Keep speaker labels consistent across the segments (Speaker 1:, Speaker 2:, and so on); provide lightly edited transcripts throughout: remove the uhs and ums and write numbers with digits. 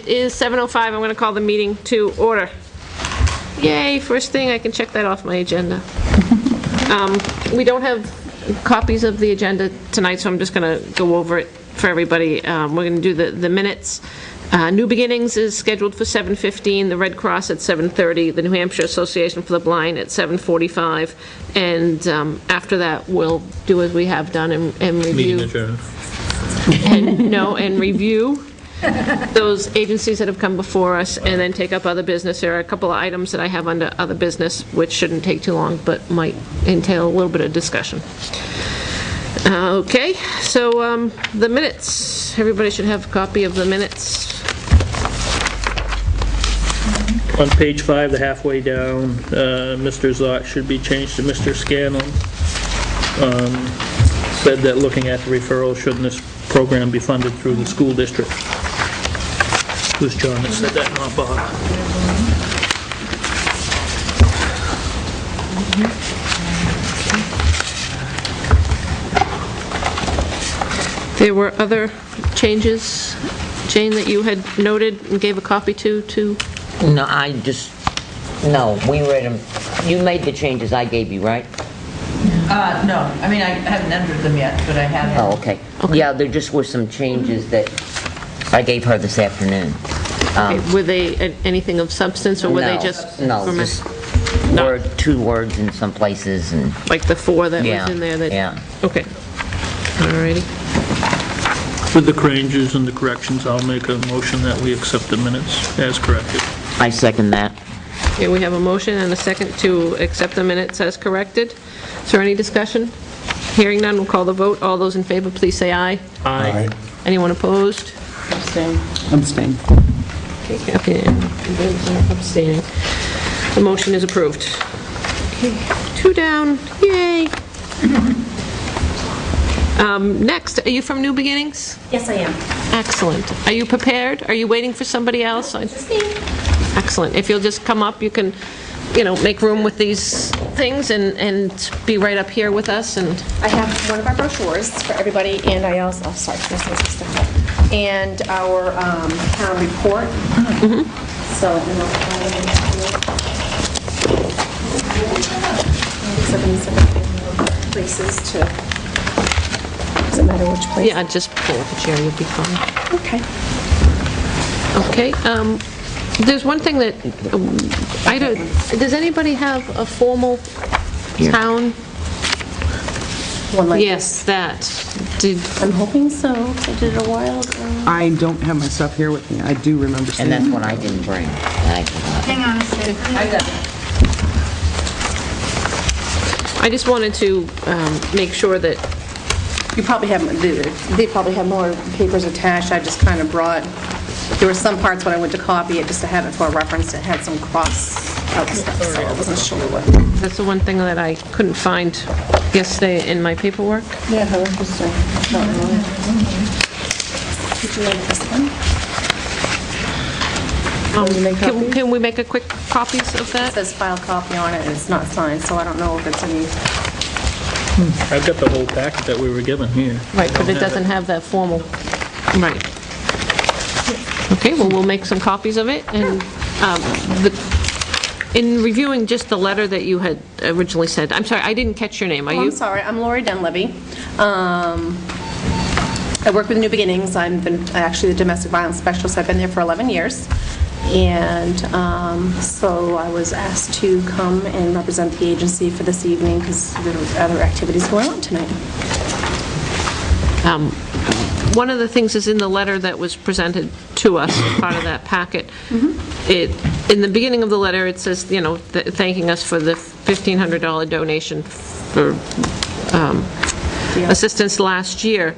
Speaker 1: It is 7:05. I'm going to call the meeting to order. Yay, first thing, I can check that off my agenda. We don't have copies of the agenda tonight, so I'm just going to go over it for everybody. We're going to do the minutes. New Beginnings is scheduled for 7:15, the Red Cross at 7:30, the New Hampshire Association for the Blind at 7:45, and after that, we'll do as we have done and review.
Speaker 2: Meeting adjourned.
Speaker 1: And review those agencies that have come before us, and then take up other business. There are a couple of items that I have under other business, which shouldn't take too long, but might entail a little bit of discussion. Okay, so the minutes. Everybody should have a copy of the minutes.
Speaker 2: On page 5, the halfway down, Mr. Zott should be changed to Mr. Scanlon. Said that looking at the referral, shouldn't this program be funded through the school district? It was John that said that, not Bob.
Speaker 1: There were other changes, Jane, that you had noted and gave a copy to?
Speaker 3: No, no, we read them. You made the changes I gave you, right?
Speaker 4: No, I mean, I haven't entered them yet, but I have.
Speaker 3: Oh, okay. Yeah, there just were some changes that I gave her this afternoon.
Speaker 1: Were they anything of substance, or were they just...
Speaker 3: No, just two words in some places, and...
Speaker 1: Like the 4 that was in there?
Speaker 3: Yeah.
Speaker 1: Okay. All righty.
Speaker 2: With the changes and the corrections, I'll make a motion that we accept the minutes as corrected.
Speaker 3: I second that.
Speaker 1: Okay, we have a motion and a second to accept the minutes as corrected. Is there any discussion? Hearing none, we'll call the vote. All those in favor, please say aye.
Speaker 2: Aye.
Speaker 1: Anyone opposed?
Speaker 5: Abstain.
Speaker 1: Okay, abstaining. The motion is approved. Okay, 2 down. Yay. Next, are you from New Beginnings?
Speaker 6: Yes, I am.
Speaker 1: Excellent. Are you prepared? Are you waiting for somebody else?
Speaker 6: Just me.
Speaker 1: Excellent. If you'll just come up, you can, make room with these things and be right up here with us. And
Speaker 6: I have one of our brochures for everybody, and I also, and our town report. So, places to, doesn't matter which place.
Speaker 1: yeah, just pull up a chair, you'll be fine.
Speaker 6: Okay.
Speaker 1: Okay. There's one thing that I don't. Does anybody have a formal town?
Speaker 6: One like
Speaker 1: Yes, that. Did
Speaker 6: I'm hoping so. I did it a while ago.
Speaker 5: I don't have my stuff here with me. I do remember seeing
Speaker 3: And that's
Speaker 5: it.
Speaker 3: what I didn't bring. I forgot.
Speaker 4: Hang on a second. I got it.
Speaker 1: I just wanted to make sure that.
Speaker 6: You probably have, they probably have more papers attached. I just kind of brought, there were some parts when I went to copy it, just to have it for a reference, it had some cross out stuff, so I wasn't sure what.
Speaker 1: That's the one thing that I couldn't find yesterday in my paperwork.
Speaker 6: Yeah, how interesting. Did you like this one?
Speaker 1: Can we make a quick copies of
Speaker 6: It
Speaker 1: that?
Speaker 6: says file copy on it, and it's not signed, so I don't know if it's any,
Speaker 2: I've got the whole packet that we were given here.
Speaker 1: Right, but it doesn't have that formal. Right. Okay, well, we'll make some copies of it, and in reviewing just the letter that you had originally sent, I'm sorry, I didn't catch your name. Are
Speaker 6: oh,
Speaker 1: you?
Speaker 6: I'm sorry, I'm Lori Dunleavy. I work with New Beginnings. I've been actually the domestic violence specialist. I've been there for 11 years. And so I was asked to come and represent the agency for this evening because there were other activities going on tonight.
Speaker 1: One of the things is in the letter that was presented to us as part of that packet. In the beginning of the letter, it says, thanking us for the $1,500 donation for assistance last year.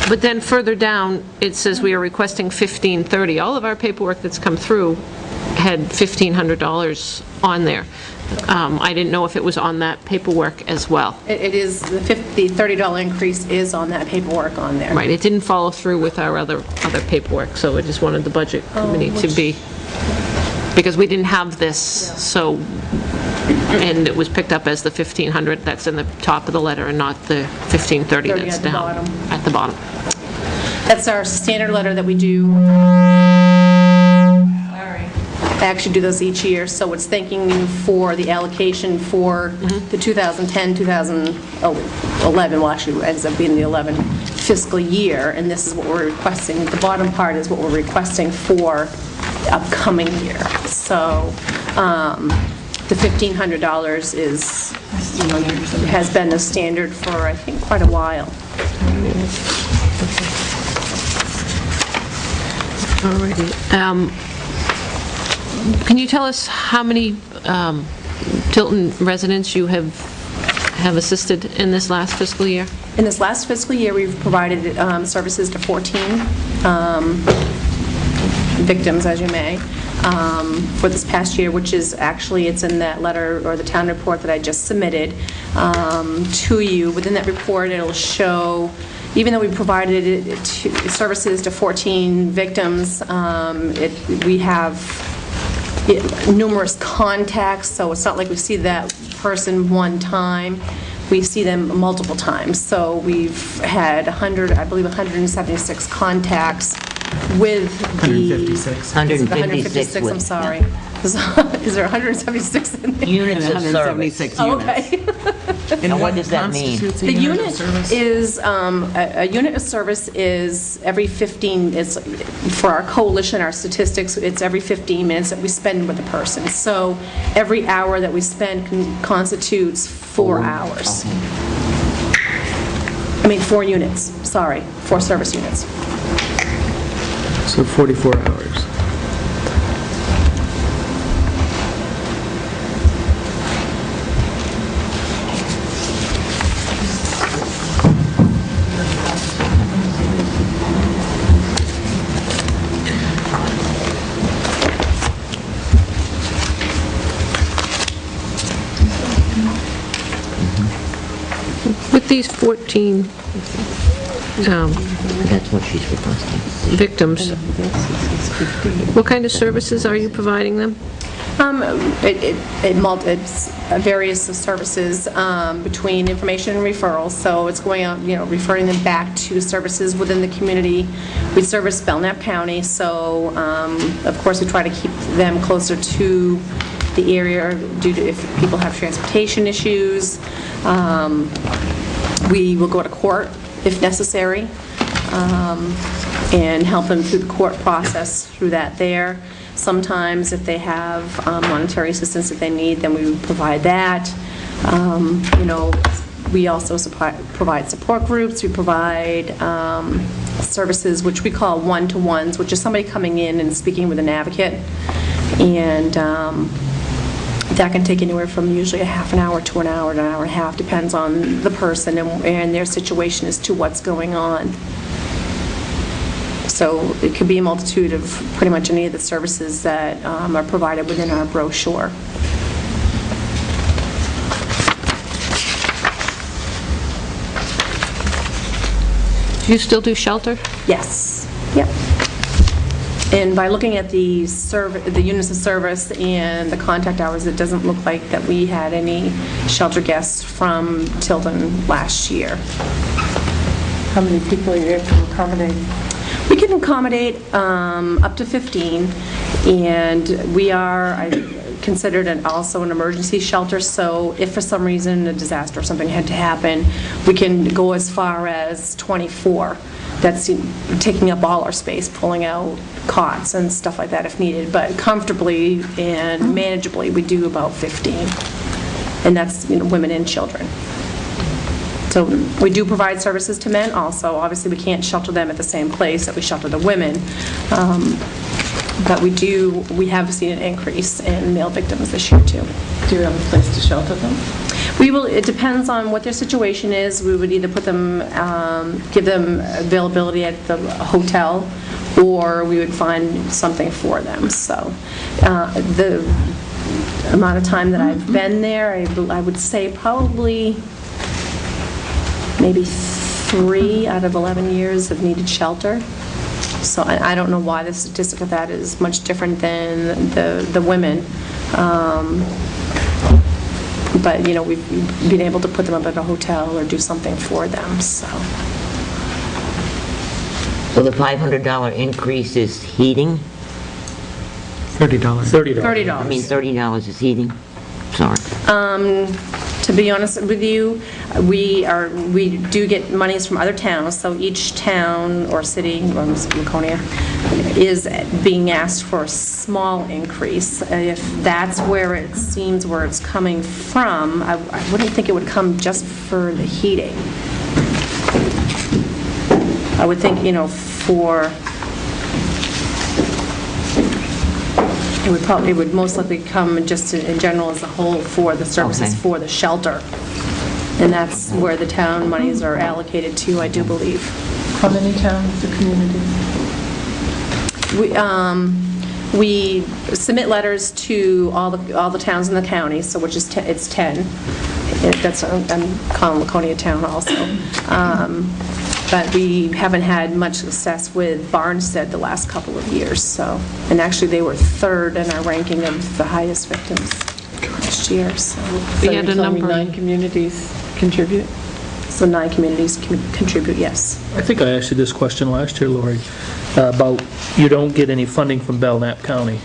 Speaker 1: But then further down, it says we are requesting $1,530. All of our paperwork that's come through had $1,500 on there. I didn't know if it was on that paperwork as well.
Speaker 6: It is, the $30 increase is on that paperwork on there.
Speaker 1: Right, it didn't follow through with our other paperwork, so I just wanted the budget committee to be, because we didn't have this, so, and it was picked up as the 1,500 that's in the top of the letter and not the 1,530 that's down.
Speaker 6: at the bottom.
Speaker 1: At the bottom.
Speaker 6: That's our standard letter that we do actually do this each year, so it's thanking you for the allocation for the 2010, 2011, well, actually, it ends up being the 11 fiscal year, and this is what we're requesting. The bottom part is what we're requesting for the upcoming year. So the $1,500 is, has been the standard for, I think, quite a while.
Speaker 1: Alrighty. Can you tell us how many Tilton residents you have assisted in this last fiscal year?
Speaker 6: In this last fiscal year, we've provided services to 14 victims, as you may, for this past year, which is actually, it's in that letter or the town report that I just submitted to you. Within that report, it'll show, even though we provided services to 14 victims, we have numerous contacts, so it's not like we see that person one time. We see them multiple times. So we've had 176 contacts with the...
Speaker 5: 156.
Speaker 3: 156
Speaker 6: I'm
Speaker 3: with-
Speaker 6: sorry. Is there 176 in there?
Speaker 3: Units of service.
Speaker 5: 176
Speaker 6: Oh,
Speaker 5: units.
Speaker 6: okay.
Speaker 3: And what does that mean?
Speaker 5: Constitutes a
Speaker 6: The
Speaker 5: unit of
Speaker 6: unit
Speaker 5: service?
Speaker 6: is, a unit of service is every 15, it's, for our coalition, our statistics, it's every 15 minutes that we spend with a person. So every hour that we spend constitutes 4 hours. I mean, 4 units, sorry, 4 service units.
Speaker 5: So 44 hours.
Speaker 1: With these 14
Speaker 3: That's what she's requesting.
Speaker 1: victims, what kind of services are you providing them?
Speaker 6: It's various services between information and referrals, so it's going out, referring them back to services within the community. We service Belknap County, so of course we try to keep them closer to the area due to if people have transportation issues. We will go to court if necessary and help them through the court process through that there. Sometimes if they have monetary assistance that they need, then we would provide that. We also provide support groups. We provide services which we call one-to-ones, which is somebody coming in and speaking with an advocate. And that can take anywhere from usually a half an hour to an hour and a half, depends on the person and their situation as to what's going on. So it could be a multitude of pretty much any of the services that are provided within our brochure.
Speaker 1: Do you still do shelter?
Speaker 6: Yes. Yep. And by looking at the units of service and the contact hours, it doesn't look like that we had any shelter guests from Tilton last year.
Speaker 5: How many people are you able to accommodate?
Speaker 6: We can accommodate up to 15, and we are considered also an emergency shelter, so if for some reason a disaster or something had to happen, we can go as far as 24. That's taking up all our space, pulling out cots and stuff like that if needed, but comfortably and manageably, we do about 15, and that's women and children. So we do provide services to men also. Obviously, we can't shelter them at the same place that we shelter the women, but we have seen an increase in male victims this year too.
Speaker 5: Do you have a place to shelter them?
Speaker 6: It depends on what their situation is. We would either put them, give them availability at the hotel, or we would find something for them. So the amount of time that I've been there, I would say probably maybe 3 out of 11 years have needed shelter. So I don't know why the statistic of that is much different than the women. But, we've been able to put them up at a hotel or do something for them, so.
Speaker 3: So the $500 increase is heating?
Speaker 7: $30.
Speaker 2: $30.
Speaker 3: I mean,
Speaker 6: $30.
Speaker 3: $30 is heating. Sorry.
Speaker 6: To be honest with you, we do get monies from other towns, so each town or city, or Laconia, is being asked for a small increase. If that's where it seems where it's coming from, I wouldn't think it would come just for the heating. I would think, it would most likely come just in general as a whole for the services
Speaker 3: Okay.
Speaker 6: for the shelter. And that's where the town monies are allocated to, I do believe.
Speaker 5: How many towns or communities?
Speaker 6: We submit letters to all the towns in the county, so which is, it's 10. I'm calling Laconia town also. But we haven't had much success with Barnstead the last couple of years, so. And actually, they were third in our ranking of the highest victims last year, so.
Speaker 1: We
Speaker 5: So
Speaker 1: had
Speaker 5: you're
Speaker 1: a
Speaker 5: telling me
Speaker 1: number.
Speaker 5: 9 communities contribute?
Speaker 6: So 9 communities contribute, yes.
Speaker 2: I think I asked you this question last year, Lori, about you don't get any funding from Belknap County.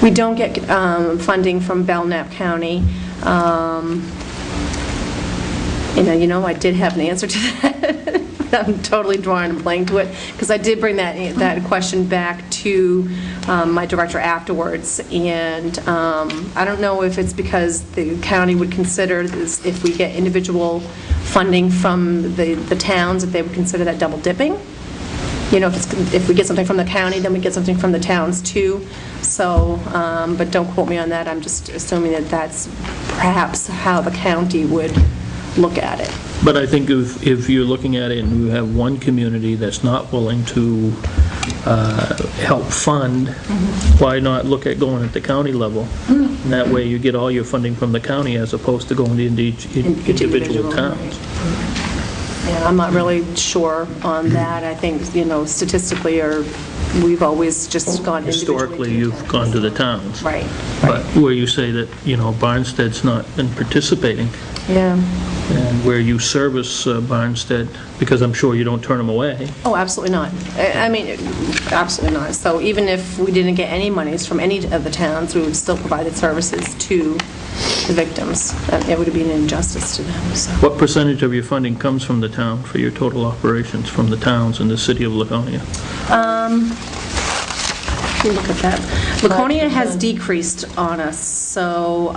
Speaker 6: We don't get funding from Belknap County. I did have an answer to that. I'm totally drawing a blank to it, because I did bring that question back to my director afterwards, and I don't know if it's because the county would consider this, if we get individual funding from the towns, if they would consider that double dipping. If we get something from the county, then we get something from the towns too. So, but don't quote me on that, I'm just assuming that that's perhaps how the county would look at it.
Speaker 2: But I think if you're looking at it and you have one community that's not willing to help fund, why not look at going at the county level? And that way you get all your funding from the county as opposed to going into each individual towns.
Speaker 6: Yeah, I'm not really sure on that. I think, statistically, we've always just gone individually.
Speaker 2: Historically, you've gone to the towns.
Speaker 6: Right.
Speaker 2: But where you say that, Barnstead's not been participating,
Speaker 6: Yeah.
Speaker 2: and where you service Barnstead, because I'm sure you don't turn them away.
Speaker 6: Oh, absolutely not. I mean, absolutely not. So even if we didn't get any monies from any of the towns, we would still provide the services to the victims. It would be an injustice to them, so.
Speaker 2: What percentage of your funding comes from the town for your total operations, from the towns in the city of Laconia?
Speaker 6: Let me look at that. Laconia has decreased on us, so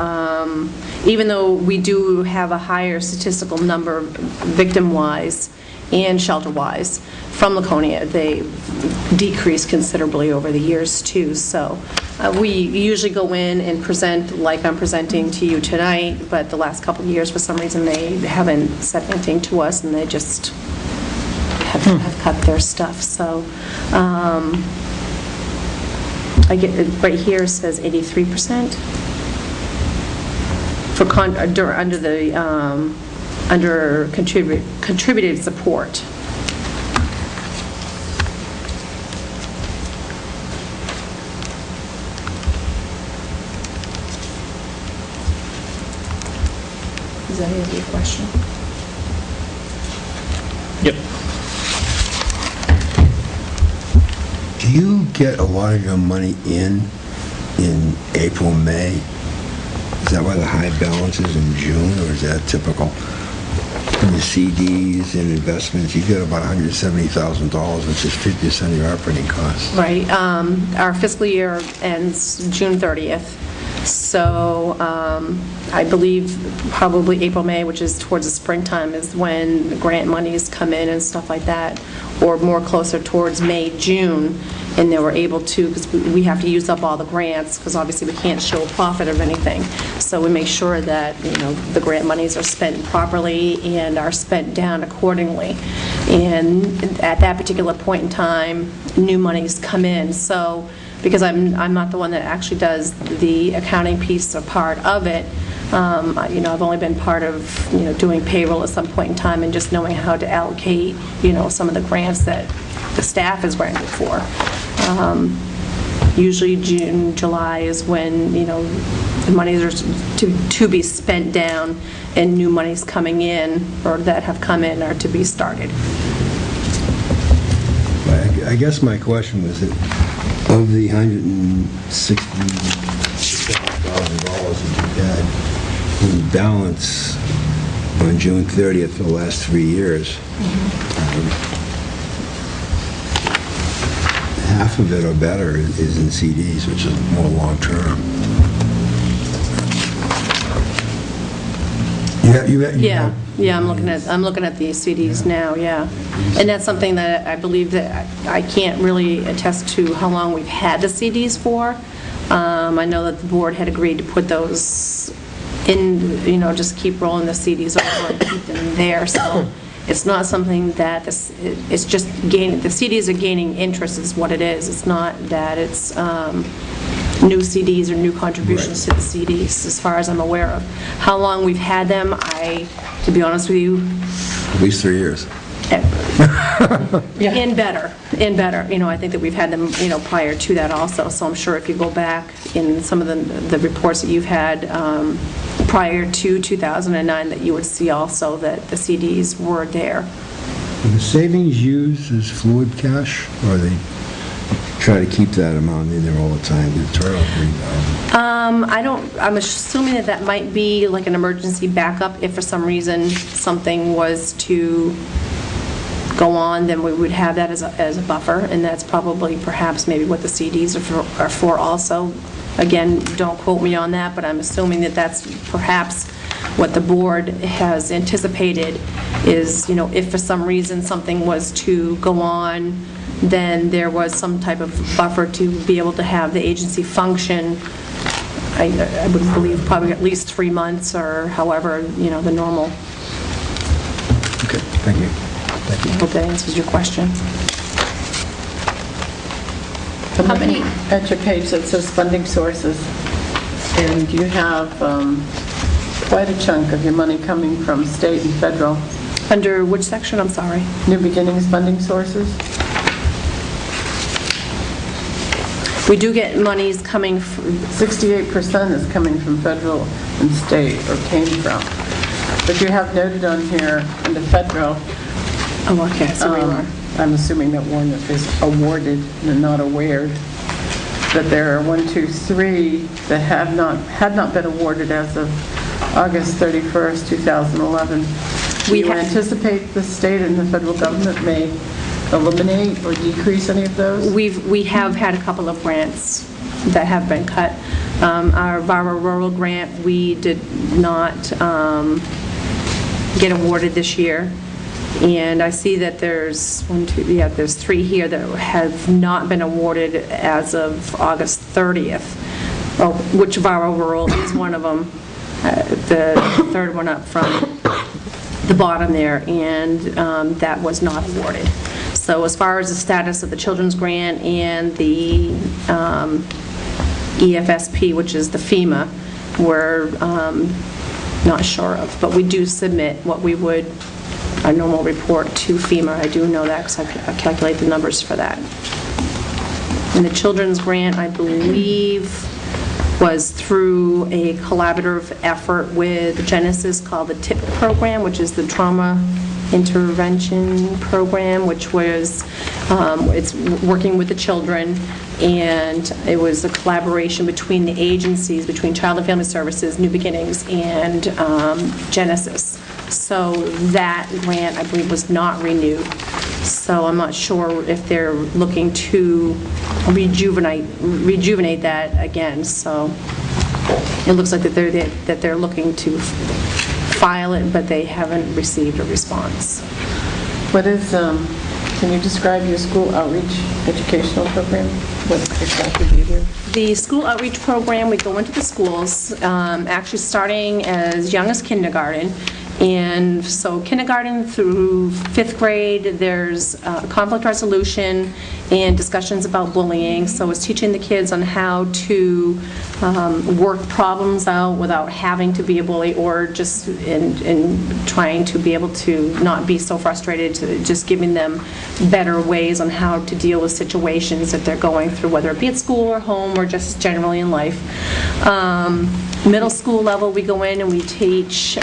Speaker 6: even though we do have a higher statistical number victim-wise and shelter-wise from Laconia, they decreased considerably over the years too. So we usually go in and present like I'm presenting to you tonight, but the last couple of years, for some reason, they haven't said anything to us, and they just have cut their stuff. So I get, right here says 83% for under contributed support. Does that answer your question?
Speaker 2: Yep.
Speaker 8: Do you get a lot of your money in April, May? Is that why the high balance is in June, or is that typical? In your CDs and investments, you get about $170,000, which is 50% of your operating costs.
Speaker 6: Right. Our fiscal year ends June 30th. So I believe probably April, May, which is towards the springtime, is when the grant monies come in and stuff like that, or more closer towards May, June, and they were able to, because we have to use up all the grants, because obviously we can't show a profit of anything. So we make sure that, the grant monies are spent properly and are spent down accordingly. And at that particular point in time, new monies come in. So because I'm not the one that actually does the accounting piece or part of it. I've only been part of, doing payroll at some point in time and just knowing how to allocate, some of the grants that the staff is granted for. Usually June, July is when, the monies are to be spent down and new monies coming in or that have come in are to be started.
Speaker 8: I guess my question was that Of the $160,000 that you've had in balance on June 30th for the last 3 years, half of it or better is in CDs, which is more long-term.
Speaker 6: Yeah, I'm looking at the CDs now, yeah. And that's something that I believe that I can't really attest to how long we've had the CDs for. I know that the board had agreed to put those in, just keep rolling the CDs over and keep them there, so it's not something that, it's just gaining, the CDs are gaining interest is what it is. It's not that it's new CDs or new contributions to the CDs, as far as I'm aware of. How long we've had them, to be honest with you,
Speaker 8: At least 3 years.
Speaker 6: and better. I think that we've had them, prior to that also, so I'm sure if you go back in some of the reports that you've had prior to 2009, that you would see also that the CDs were there.
Speaker 8: Are the savings used as fluid cash, or they try to keep that amount in there all the time, the total $3,000?
Speaker 6: I'm assuming that might be like an emergency backup if for some reason something was to go on, then we would have that as a buffer, and that's probably perhaps maybe what the CDs are for also. Again, don't quote me on that, but I'm assuming that that's perhaps what the board has anticipated is, if for some reason something was to go on, then there was some type of buffer to be able to have the agency function. I would believe probably at least 3 months or however, the normal.
Speaker 8: Okay, thank you.
Speaker 6: I hope that answers your question.
Speaker 5: I'm looking at your page that says funding sources, and you have quite a chunk of your money coming from state and federal.
Speaker 6: Under which section, I'm sorry?
Speaker 5: New Beginnings funding sources.
Speaker 6: We do get monies coming from...
Speaker 5: 68% is coming from federal and state, or came from. But you have noted on here, in the federal...
Speaker 6: Oh, okay, so we are.
Speaker 5: I'm assuming that one is awarded and not aware that there are 1, 2, 3 that had not been awarded as of August 31st, 2011. Do you anticipate the state and the federal government may eliminate or decrease any of those?
Speaker 6: We have had a couple of grants that have been cut. Our Vara Rural grant, we did not get awarded this year. And I see that there's there's 3 here that have not been awarded as of August 30th, which Vara Rural is one of them, the third one up from the bottom there, and that was not awarded. So as far as the status of the children's grant and the EFSP, which is the FEMA, we're not sure of, but we do submit what we would, a normal report to FEMA. I do know that because I calculate the numbers for that. And the children's grant, I believe, was through a collaborative effort with Genesis called the TIP program, which is the Trauma Intervention Program, which was, it's working with the children, and it was a collaboration between the agencies, between Child and Family Services, New Beginnings, and Genesis. So that grant, I believe, was not renewed. So I'm not sure if they're looking to rejuvenate that again. So it looks like that they're looking to file it, but they haven't received a response.
Speaker 5: What is, can you describe your school outreach educational program? What exactly do you do?
Speaker 6: The school outreach program, we go into the schools, actually starting as young as kindergarten. And so kindergarten through 5th grade, there's conflict resolution and discussions about bullying. So it's teaching the kids on how to work problems out without having to be a bully, or just in trying to be able to not be so frustrated, to just giving them better ways on how to deal with situations that they're going through, whether it be at school or home or just generally in life. Middle school level, we go in and we teach,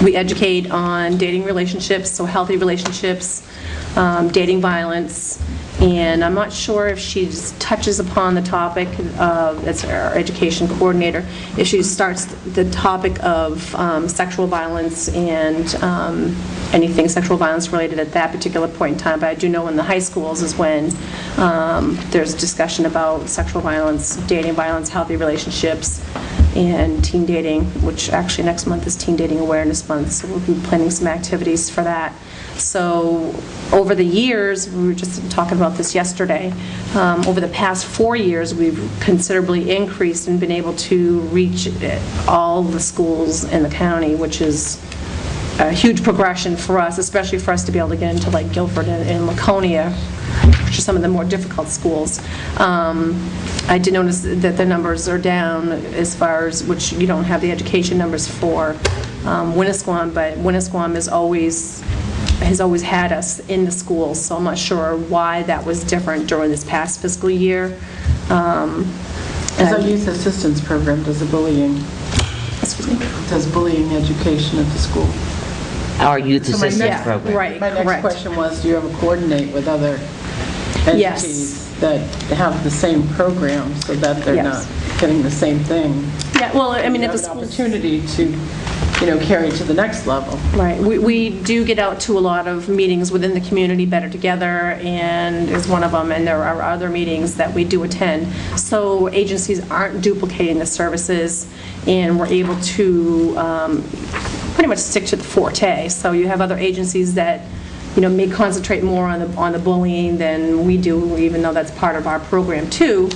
Speaker 6: we educate on dating relationships, so healthy relationships, dating violence, And I'm not sure if she touches upon the topic of, as our education coordinator, if she starts the topic of sexual violence and anything sexual violence related at that particular point in time. But I do know in the high schools is when there's discussion about sexual violence, dating violence, healthy relationships, and teen dating, which actually next month is Teen Dating Awareness Month, so we'll be planning some activities for that. So over the years, we were just talking about this yesterday, over the past 4 years, we've considerably increased and been able to reach all the schools in the county, which is a huge progression for us, especially for us to be able to get into like Guilford and Laconia, which are some of the more difficult schools. I did notice that the numbers are down as far as, which you don't have the education numbers for Winnisquam, but Winnisquam has always had us in the schools, so I'm not sure why that was different during this past fiscal year.
Speaker 5: As our youth assistance program does the bullying, does bullying education at the school.
Speaker 3: Our youth
Speaker 5: So my
Speaker 3: assistance
Speaker 5: next-
Speaker 3: program.
Speaker 6: Right,
Speaker 5: My next
Speaker 6: correct.
Speaker 5: question was, do you ever coordinate with other
Speaker 6: Yes.
Speaker 5: entities that have the same program so that they're
Speaker 6: Yes.
Speaker 5: not getting the same thing?
Speaker 6: Yeah, well, I mean,
Speaker 5: You
Speaker 6: at the
Speaker 5: have an
Speaker 6: schools...
Speaker 5: opportunity to, carry it to the next level.
Speaker 6: Right. We do get out to a lot of meetings within the community, Better Together, and is one of them, and there are other meetings that we do attend. So agencies aren't duplicating the services, and we're able to pretty much stick to the forte. So you have other agencies that, may concentrate more on the bullying than we do, even though that's part of our program too.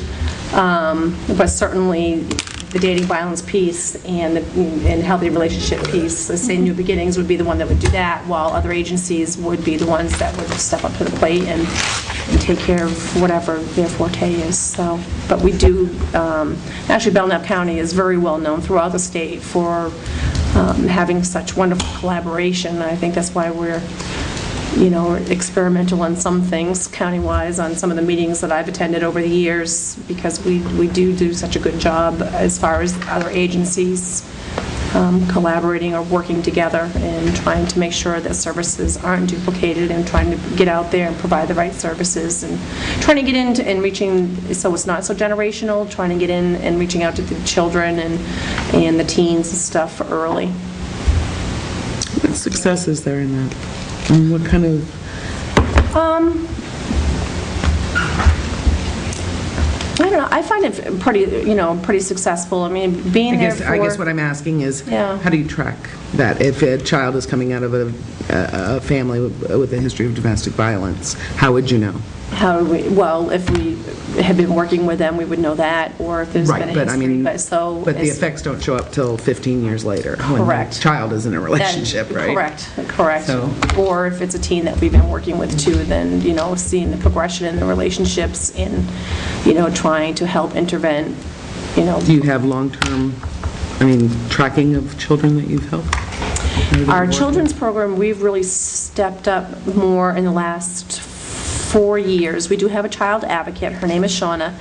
Speaker 6: But certainly the dating violence piece and healthy relationship piece, let's say New Beginnings would be the one that would do that, while other agencies would be the ones that would step up to the plate and take care of whatever their forte is. So, but we do, actually Belknap County is very well known throughout the state for having such wonderful collaboration. I think that's why we're experimental on some things county-wise, on some of the meetings that I've attended over the years, because we do such a good job as far as other agencies collaborating or working together and trying to make sure that services aren't duplicated and trying to get out there and provide the right services and trying to get into and reaching, so it's not so generational, trying to get in and reaching out to the children and the teens and stuff early.
Speaker 7: What success is there in that? And what kind of...
Speaker 6: I don't know, I find it pretty successful. I mean, being there for...
Speaker 7: I guess what I'm asking is,
Speaker 6: Yeah.
Speaker 7: how do you track that? If a child is coming out of a family with a history of domestic violence, how would you know?
Speaker 6: How do we, well, if we had been working with them, we would know that, or if there's been a
Speaker 7: Right, but I
Speaker 6: history,
Speaker 7: mean,
Speaker 6: but so...
Speaker 7: but the
Speaker 6: it's-
Speaker 7: effects don't show up till 15 years later. When
Speaker 6: Correct.
Speaker 7: the child is in a relationship, right?
Speaker 6: Correct.
Speaker 7: So-
Speaker 6: Or if it's a teen that we've been working with too, then, seeing the progression in the relationships and, trying to help intervene,
Speaker 7: Do you have long-term, tracking of children that you've helped?
Speaker 6: Our children's program, we've really stepped up more in the last 4 years. We do have a child advocate. Her name is Shauna.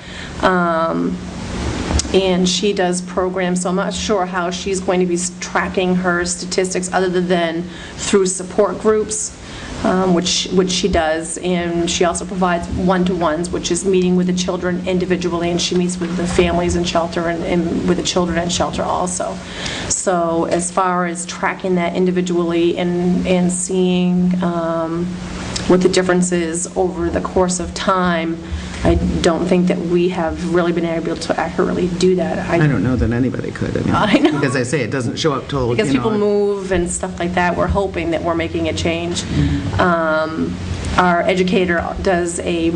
Speaker 6: And she does programs, so I'm not sure how she's going to be tracking her statistics other than through support groups, which she does. And she also provides one-to-ones, which is meeting with the children individually, and she meets with the families in shelter and with the children in shelter also. So as far as tracking that individually and seeing what the difference is over the course of time, I don't think that we have really been able to accurately do that.
Speaker 7: I don't know that anybody could.
Speaker 6: I know.
Speaker 7: Because I say it doesn't show up till,
Speaker 6: Because people move and stuff like that, we're hoping that we're making a change. Our educator does a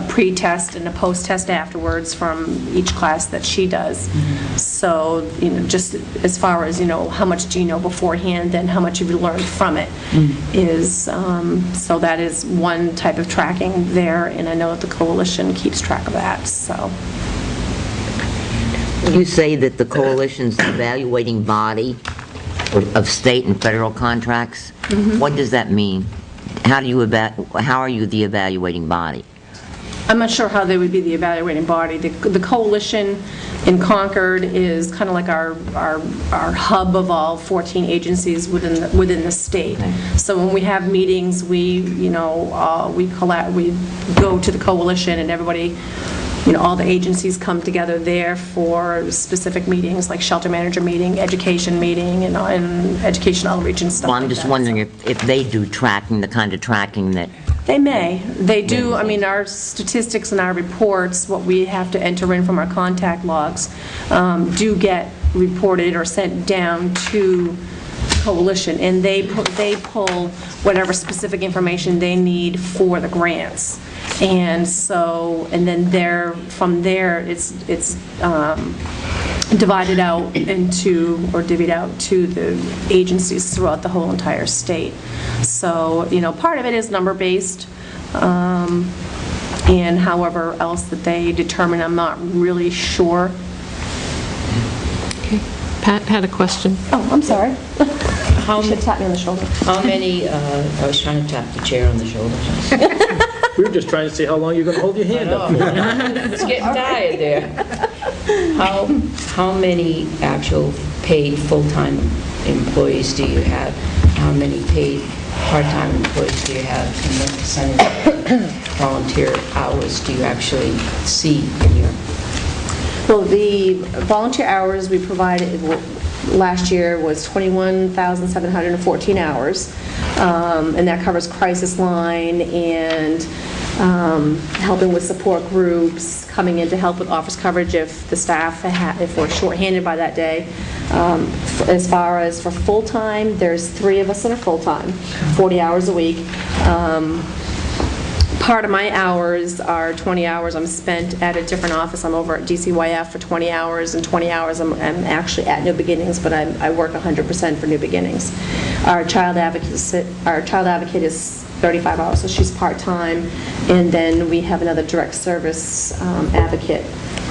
Speaker 6: pre-test and a post-test afterwards from each class that she does. So, just as far as, how much do you know beforehand and how much have you learned from it is, so that is one type of tracking there, and I know that the coalition keeps track of that, so.
Speaker 3: You say that the coalition's the evaluating body of state and federal contracts. What does that mean? How are you the evaluating body?
Speaker 6: I'm not sure how they would be the evaluating body. The coalition in Concord is kind of like our hub of all 14 agencies within the state. So when we have meetings, we go to the coalition, and everybody, all the agencies come together there for specific meetings, like shelter manager meeting, education meeting, and education outreach and stuff
Speaker 3: Well, I'm
Speaker 6: like
Speaker 3: just
Speaker 6: that.
Speaker 3: wondering if they do tracking, the kind of tracking that,
Speaker 6: They may. They do. I mean, our statistics and our reports, what we have to enter in from our contact logs, do get reported or sent down to Coalition, and they pull whatever specific information they need for the grants. And so, and then from there, it's divided out into, or divvied out to the agencies throughout the whole entire state. So, part of it is number-based, and however else that they determine, I'm not really sure.
Speaker 1: Okay. Pat had a question.
Speaker 6: Oh, I'm sorry. You should tap me on the shoulder.
Speaker 9: How many, I was trying to tap the chair on the shoulder.
Speaker 2: We were just trying to see how long you're going to hold your hand up for.
Speaker 9: It's getting tired there. How many actual paid full-time employees do you have? How many paid part-time employees do you have? And what percentage of volunteer hours do you actually see in your...
Speaker 6: Well, the volunteer hours we provided last year was 21,714 hours, and that covers crisis line and helping with support groups, coming in to help with office coverage if the staff, if we're shorthanded by that day. As far as for full-time, there's 3 of us that are full-time, 40 hours a week. Part of my hours are 20 hours I'm spent at a different office. I'm over at DCYF for 20 hours, and 20 hours I'm actually at New Beginnings, but I work 100% for New Beginnings. Our child advocate is 35 hours, so she's part-time, and then we have another direct service advocate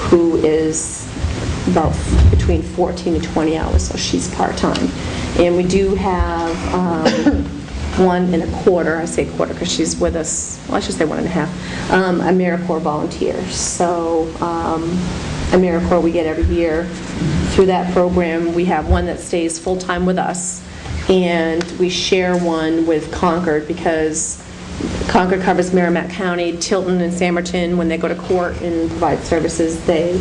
Speaker 6: who is about between 14 to 20 hours, so she's part-time. And we do have 1.25, I say quarter because she's with us, well, I should say 1.5, AmeriCorps volunteer. So AmeriCorps we get every year. Through that program, we have one that stays full-time with us, and we share one with Concord because Concord covers Merrimack County. Tilton and Samerton, when they go to court and provide services, they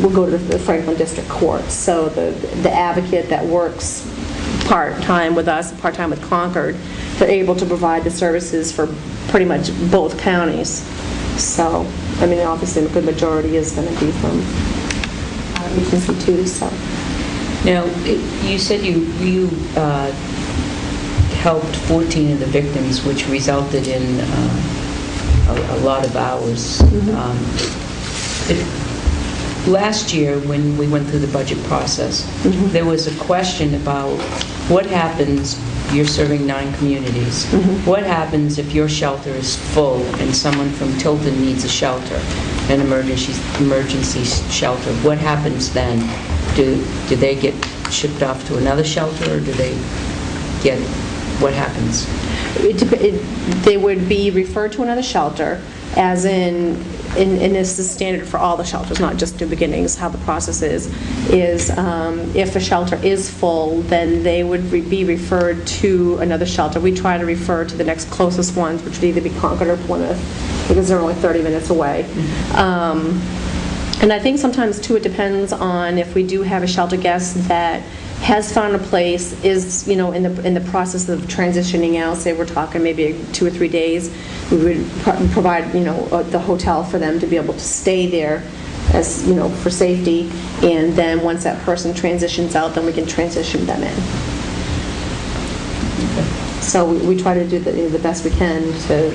Speaker 6: will go to the Franklin District Court. So the advocate that works part-time with us, part-time with Concord, they're able to provide the services for pretty much both counties. So, I mean, obviously a good majority is going to be from our agency too, so.
Speaker 9: Now, you said you helped 14 of the victims, which resulted in a lot of hours. Last year, when we went through the budget process, there was a question about what happens, you're serving 9 communities, what happens if your shelter is full and someone from Tilton needs a shelter, an emergency shelter? What happens then? Do they get shipped off to another shelter, or do they get, what happens?
Speaker 6: They would be referred to another shelter, as in this is standard for all the shelters, not just New Beginnings. How the process is if a shelter is full, then they would be referred to another shelter. We try to refer to the next closest ones, which would either be Concord or Plymouth, because they're only 30 minutes away. And I think sometimes, too, it depends on if we do have a shelter guest that has found a place, is, in the process of transitioning out, say we're talking maybe 2 or 3 days, we would provide, the hotel for them to be able to stay there as, for safety, and then once that person transitions out, then we can transition them in. So we try to do the best we can to,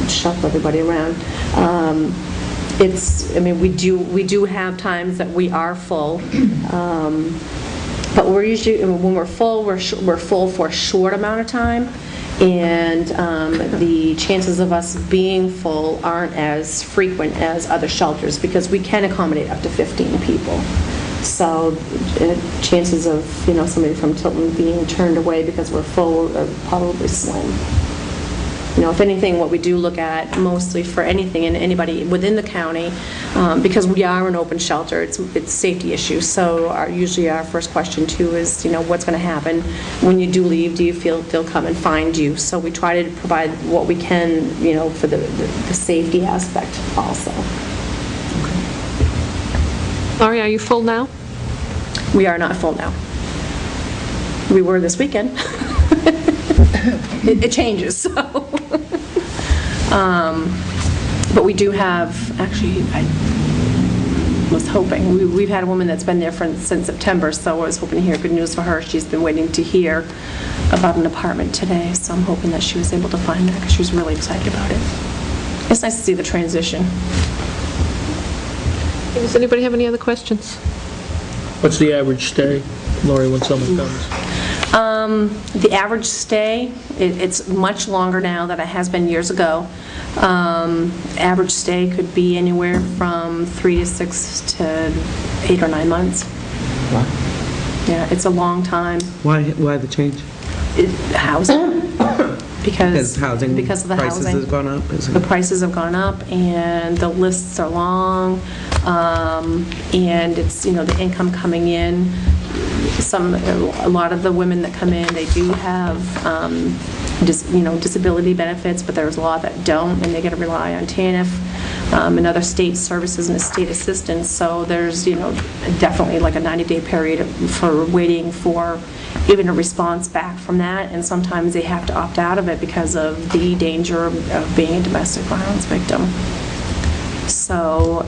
Speaker 6: shuffle everybody around. We do have times that we are full, but we're usually, when we're full, we're full for a short amount of time, and the chances of us being full aren't as frequent as other shelters because we can accommodate up to 15 people. So chances of, somebody from Tilton being turned away because we're full are probably slim. if anything, what we do look at mostly for anything and anybody within the county, because we are an open shelter, it's safety issues. So usually our first question too is, what's going to happen when you do leave? Do you feel they'll come and find you? So we try to provide what we can, for the safety aspect also.
Speaker 1: Laurie, are you full now?
Speaker 6: We are not full now. We were this weekend. It changes, so. But we do have, actually, I was hoping, we've had a woman that's been there since September, so I was hoping to hear good news for her. She's been waiting to hear about an apartment today, so I'm hoping that she was able to find that, because she was really excited about it. It's nice to see the transition.
Speaker 1: Does anybody have any other questions?
Speaker 2: What's the average stay, Lori, when someone comes?
Speaker 6: The average stay, it's much longer now than it has been years ago. Average stay could be anywhere from 3 to 6 to 8 or 9 months.
Speaker 7: Wow.
Speaker 6: Yeah, it's a long time.
Speaker 7: Why the change?
Speaker 6: Housing.
Speaker 7: Because housing
Speaker 6: because of the
Speaker 7: prices
Speaker 6: housing.
Speaker 7: have gone up?
Speaker 6: The prices have gone up, and the lists are long, and it's, the income coming in. A lot of the women that come in, they do have, disability benefits, but there's a lot that don't, and they got to rely on TANF and other state services and state assistance. So there's, definitely like a 90-day period for waiting for even a response back from that, and sometimes they have to opt out of it because of the danger of being a domestic violence victim. So,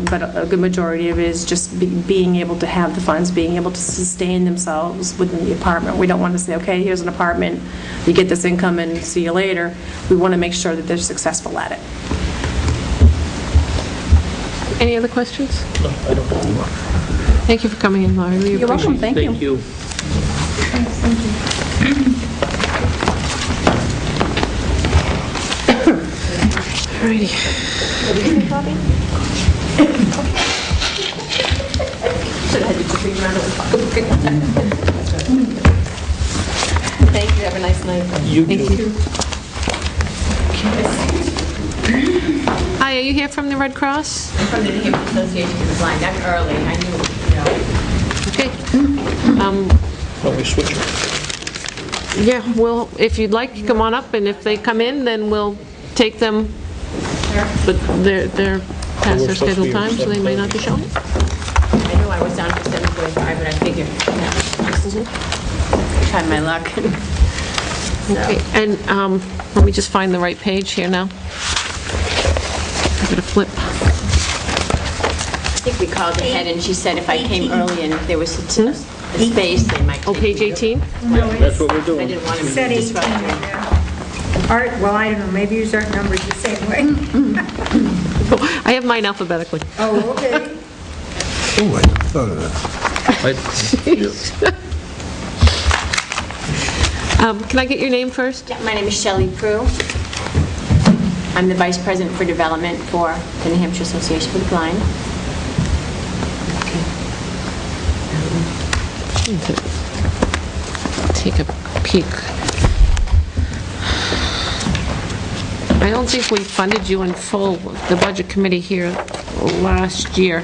Speaker 6: but a good majority of it is just being able to have the funds, being able to sustain themselves within the apartment. We don't want to say, okay, here's an apartment, you get this income and see you later. We want to make sure that they're successful at it.
Speaker 1: Any other questions?
Speaker 2: No, I don't have more.
Speaker 1: Thank you for coming in, Laurie. We
Speaker 6: You're welcome,
Speaker 1: appreciate
Speaker 6: thank you.
Speaker 2: Thank you.
Speaker 1: Alrighty.
Speaker 6: Thank you, have a nice night.
Speaker 2: You
Speaker 1: Thank
Speaker 2: too.
Speaker 1: you. Hi, are you here from the Red Cross?
Speaker 10: I'm from the New Hampshire Association of the Blind. I'm early. I knew,
Speaker 1: Okay.
Speaker 2: Don't we switch it?
Speaker 1: Yeah, well, if you'd like, come on up, and if they come in, then we'll take them, but they're past their scheduled time, so they may not be showing.
Speaker 10: I knew I was down for 7:45, but I figured, try my luck.
Speaker 1: Okay, and let me just find the right page here now. I'm gonna flip.
Speaker 10: I think we called ahead, and she said if I came early and if there was a space, they might.
Speaker 1: Oh, page 18?
Speaker 2: That's what we're
Speaker 10: I
Speaker 2: doing.
Speaker 10: didn't want to
Speaker 11: Said
Speaker 10: disrupt
Speaker 11: 18
Speaker 10: you.
Speaker 11: in there. Well, I don't know, maybe yours aren't numbered the same way.
Speaker 1: I have mine alphabetically.
Speaker 11: Oh, okay.
Speaker 8: Oh, I never thought of that.
Speaker 1: Can I get your name first?
Speaker 10: Yeah, my name is Shelley Prue. I'm the Vice President for Development for the New Hampshire Association for the Blind.
Speaker 1: Take a peek. I don't think we funded you in full, the Budget Committee here last year.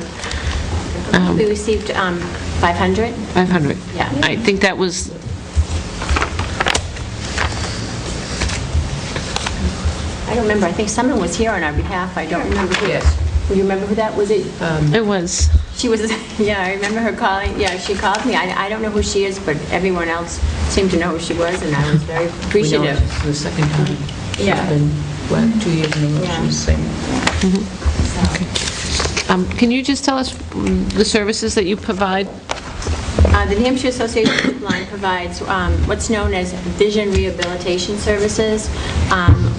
Speaker 10: We received 500.
Speaker 1: 500.
Speaker 10: Yeah.
Speaker 1: I think that was,
Speaker 10: I don't remember. I think someone was here on our behalf. I don't remember who.
Speaker 9: Yes.
Speaker 10: You remember who that was? It
Speaker 1: it was.
Speaker 10: She was, yeah, I remember her calling, yeah, she called me. I don't know who she is, but everyone else seemed to know who she was, and I was very appreciative.
Speaker 9: It's the second time.
Speaker 10: Yeah.
Speaker 9: It's been, what, 2 years in a row
Speaker 10: Yeah.
Speaker 9: she was saying.
Speaker 1: Can you just tell us the services that you provide?
Speaker 10: The New Hampshire Association of the Blind provides what's known as vision rehabilitation services.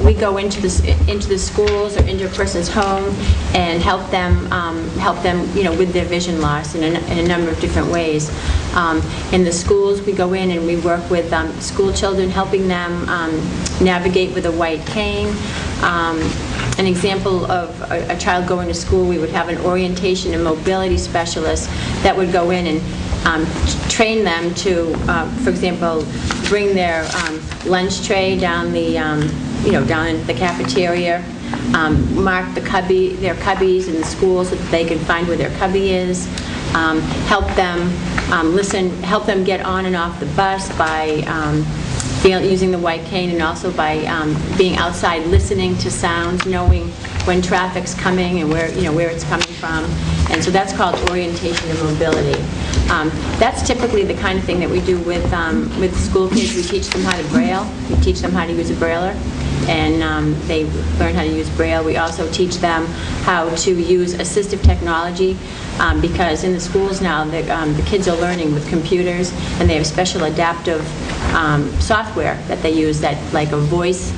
Speaker 10: We go into the schools or into a person's home and help them, with their vision loss in a number of different ways. In the schools, we go in and we work with school children, helping them navigate with a white cane. An example of a child going to school, we would have an orientation and mobility specialist that would go in and train them to, for example, bring their lunch tray down the down in the cafeteria, mark their cubbies in the schools so that they can find where their cubby is, help them help them get on and off the bus by using the white cane, and also by being outside listening to sounds, knowing when traffic's coming and where it's coming from. And so that's called orientation and mobility. That's typically the kind of thing that we do with school kids. We teach them how to braille. We teach them how to use a brailler, and they learn how to use braille. We also teach them how to use assistive technology, because in the schools now, the kids are learning with computers, and they have special adaptive software that they use, that like a voice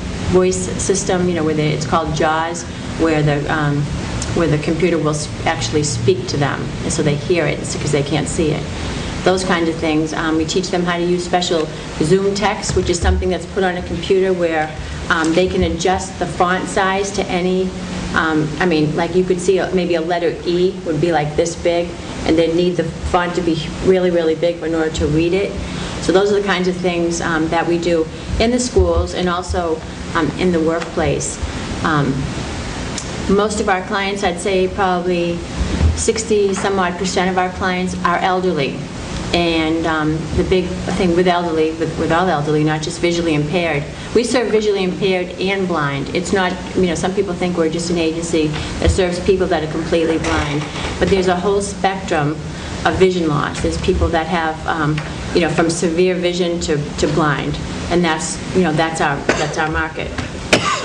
Speaker 10: system, where it's called JAWS, where the computer will actually speak to them, and so they hear it because they can't see it. Those kinds of things. We teach them how to use special Zoom text, which is something that's put on a computer where they can adjust the font size to any, like you could see maybe a letter E would be like this big, and they need the font to be really, really big in order to read it. So those are the kinds of things that we do in the schools and also in the workplace. Most of our clients, I'd say probably 60-some-odd% of our clients are elderly. And the big thing with elderly, with all elderly, not just visually impaired, we serve visually impaired and blind. It's not, some people think we're just an agency that serves people that are completely blind. But there's a whole spectrum of vision loss. There's people that have, from severe vision to blind. And that's our market.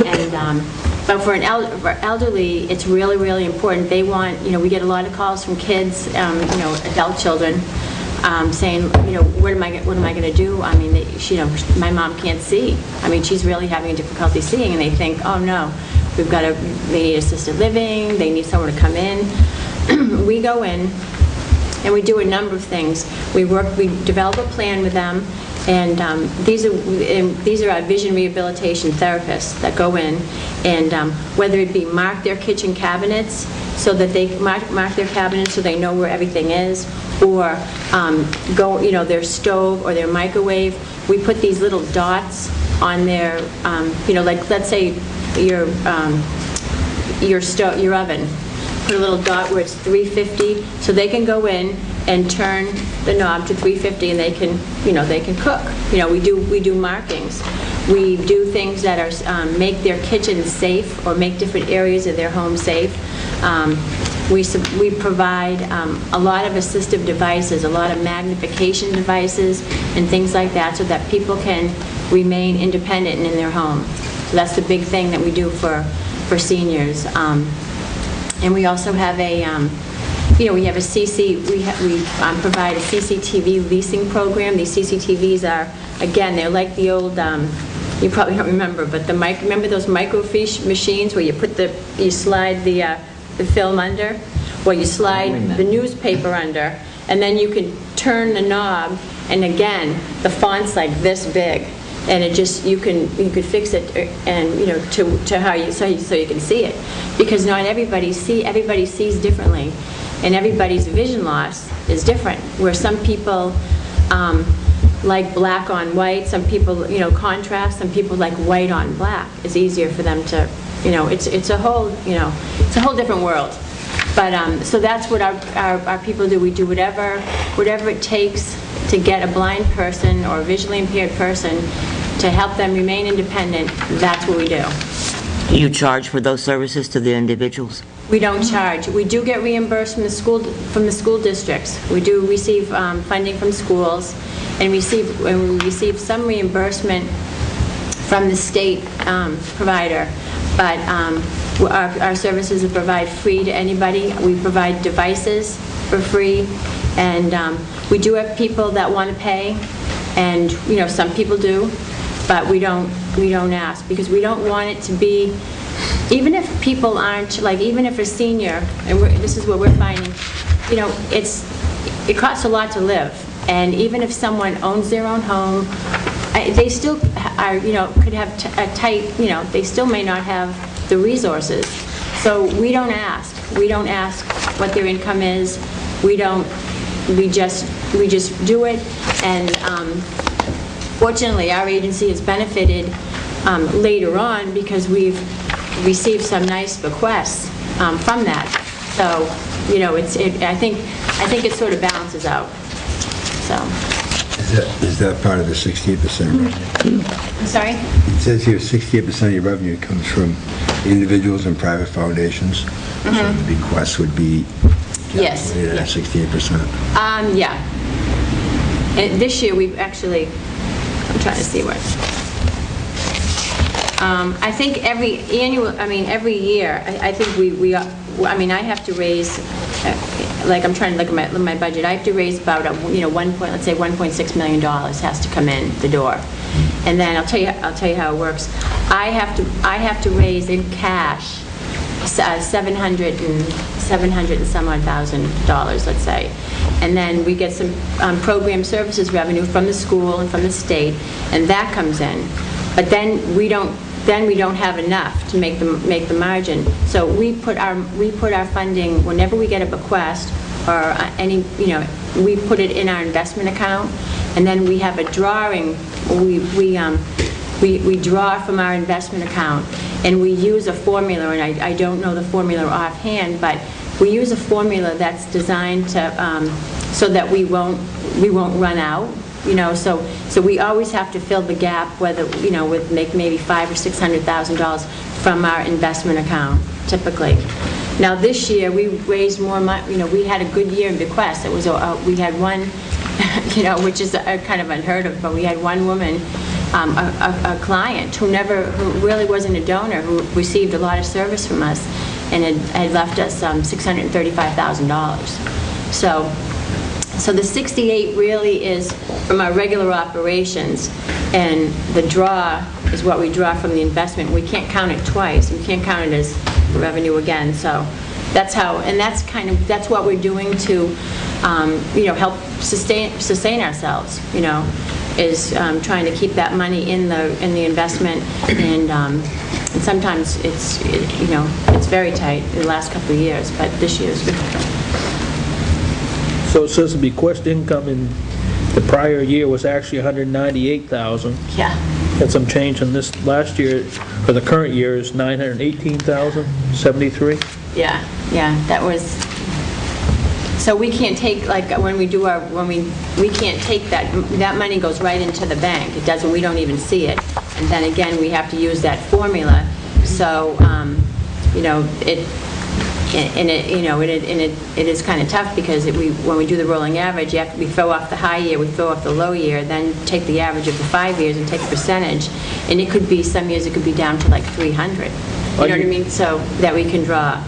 Speaker 10: And but for elderly, it's really, really important. They want, we get a lot of calls from kids, adult children, saying, what am I going to do? My mom can't see. She's really having difficulty seeing, and they think, oh no, they need assisted living, they need someone to come in. We go in, and we do a number of things. We develop a plan with them, and these are our vision rehabilitation therapists that go in, and whether it be mark their kitchen cabinets so that they mark their cabinets so they know where everything is, or go, their stove or their microwave. We put these little dots on their, like let's say your oven. Put a little dot where it's 350, so they can go in and turn the knob to 350, and they can cook. We do markings. We do things that are make their kitchen safe or make different areas of their home safe. We provide a lot of assistive devices, a lot of magnification devices, and things like that, so that people can remain independent and in their home. So that's the big thing that we do for seniors. And we also have we provide a CCTV leasing program. These CCTVs are, again, they're like the old, you probably don't remember, but remember those microfiche machines where you slide the film under? Well, you slide the newspaper under, and then you can turn the knob, and again, the font's like this big. And it just, you could fix it, and to how so you can see it, because not everybody sees differently, and everybody's vision loss is different. Where some people like black on white, some people contrast, some people like white on black. It's easier for them to, it's a whole different world. But so that's what our people do. We do whatever it takes to get a blind person or a visually impaired person to help them remain independent. That's what we do.
Speaker 3: Do you charge for those services to the individuals?
Speaker 10: We don't charge. We do get reimbursed from the school districts. We do receive funding from schools, and we receive some reimbursement from the state provider. But our services are provided free to anybody. We provide devices for free, and we do have people that want to pay, and some people do, but we don't ask, because we don't want it to be, even if people aren't, like even if a senior, and this is what we're finding, it costs a lot to live, and even if someone owns their own home, they still are, could have a tight, they still may not have the resources. So we don't ask. We don't ask what their income is. We just do it. And fortunately, our agency has benefited later on because we've received some nice bequests from that. So, you know, I think it sort of balances out, so.
Speaker 8: Is that part of the 68% revenue?
Speaker 10: I'm sorry?
Speaker 8: It says here 68% of your revenue comes from individuals and private foundations. So the bequests would be
Speaker 10: Yes.
Speaker 8: calculated at 68%.
Speaker 10: Yeah. And this year, we've actually, I'm trying to see what. I think every year, I think I have to raise, like I'm trying to look at my budget, I have to raise about, let's say $1.6 million has to come in the door. And then I'll tell you how it works. I have to raise in cash $700 and some odd $1,000, let's say. And then we get some program services revenue from the school and from the state, and that comes in. But then we don't have enough to make the margin. So we put our funding, whenever we get a bequest or any, we put it in our investment account, and then we have a drawing. We draw from our investment account, and we use a formula, and I don't know the formula offhand, but we use a formula that's designed to so that we won't run out. So we always have to fill the gap, whether with maybe $500,000 or $600,000 from our investment account, typically. Now this year we raised more money. We had a good year in bequests. It was we had one, which is kind of unheard of, but we had one woman, a client who really wasn't a donor, who received a lot of service from us, and had left us $635,000. So the 68 really is from our regular operations, and the draw is what we draw from the investment. We can't count it twice. We can't count it as revenue again. So that's how, and that's what we're doing to, help sustain ourselves. Is trying to keep that money in the investment, and sometimes it's very tight in the last couple of years, but this year's different.
Speaker 2: So it says the bequest income in the prior year was actually $198,000.
Speaker 10: Yeah.
Speaker 2: Had some change in this last year, for the current year is $918,073.
Speaker 10: Yeah, that was. So we can't take, like, we can't take that money goes right into the bank. It doesn't, we don't even see it. And then again, we have to use that formula. So, it is kind of tough because when we do the rolling average, we throw off the high year, we throw off the low year, then take the average of the 5 years and take the percentage, and it could be, some years it could be down to like 300. You know what I mean? So that we can draw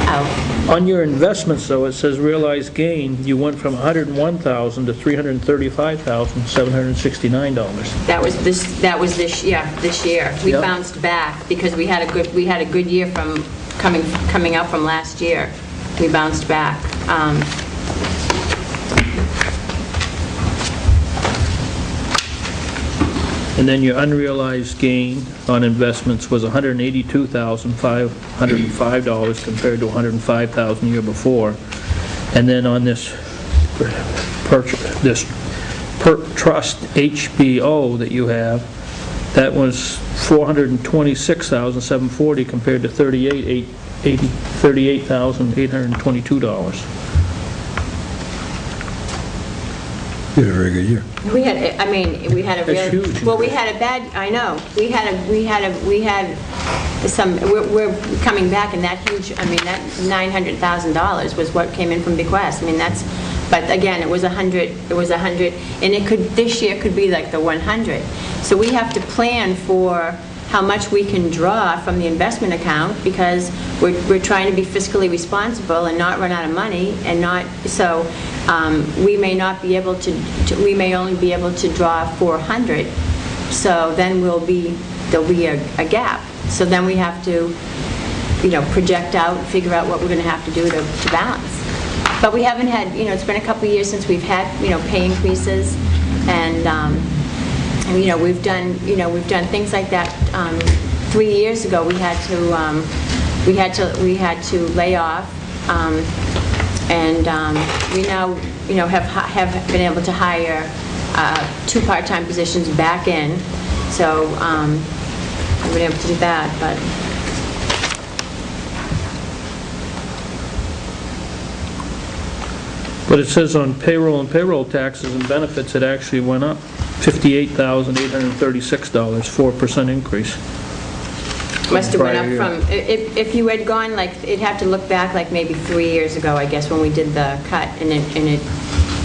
Speaker 10: out.
Speaker 2: On your investments, though, it says realized gain, you went from $101,000 to $335,769.
Speaker 10: That was this year. We bounced back because we had a good year from coming up from last year. We bounced back.
Speaker 2: And then your unrealized gain on investments was $182,505 compared to $105,000 the year before. And then on this trust HBO that you have, that was $426,740 compared to $38,822.
Speaker 8: You had a very good year.
Speaker 10: We had a
Speaker 2: That's
Speaker 10: real,
Speaker 2: huge.
Speaker 10: well, we had a bad, I know, we had some, we're coming back, and that huge, that $900,000 was what came in from bequest. But again, it was 100, and this year could be like the 100. So we have to plan for how much we can draw from the investment account, because we're trying to be fiscally responsible and not run out of money, and not, so we may not be able to, we may only be able to draw 400, so then there'll be a gap. So then we have to, project out, figure out what we're going to have to do to balance. But we haven't had, it's been a couple of years since we've had, pay increases, and we've done things like that. 3 years ago, we had to lay off, and we now, have been able to hire 2 part-time positions back in. So I've been able to do that, but
Speaker 2: But it says on payroll and payroll taxes and benefits, it actually went up $58,836, 4% increase.
Speaker 10: must have went up
Speaker 2: Prior year.
Speaker 10: from, if you had gone, like, it'd have to look back like maybe 3 years ago, I guess, when we did the cut, and it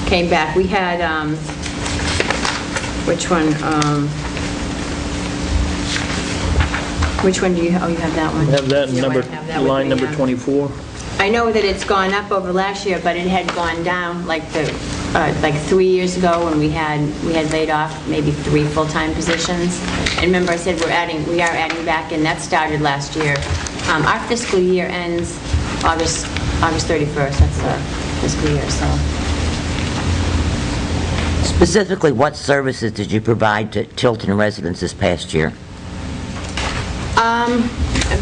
Speaker 10: came back. We had, which one? Which one do you, oh, you have that one?
Speaker 2: We have that in
Speaker 10: Yeah, I
Speaker 2: number,
Speaker 10: have that with
Speaker 2: line
Speaker 10: me,
Speaker 2: number
Speaker 10: yeah.
Speaker 2: 24.
Speaker 10: I know that it's gone up over last year, but it had gone down like 3 years ago when we had laid off maybe 3 full-time positions. And remember I said we are adding back in, that started last year. Our fiscal year ends August 31st, that's the fiscal year, so.
Speaker 3: Specifically, what services did you provide to Tilton residents this past year?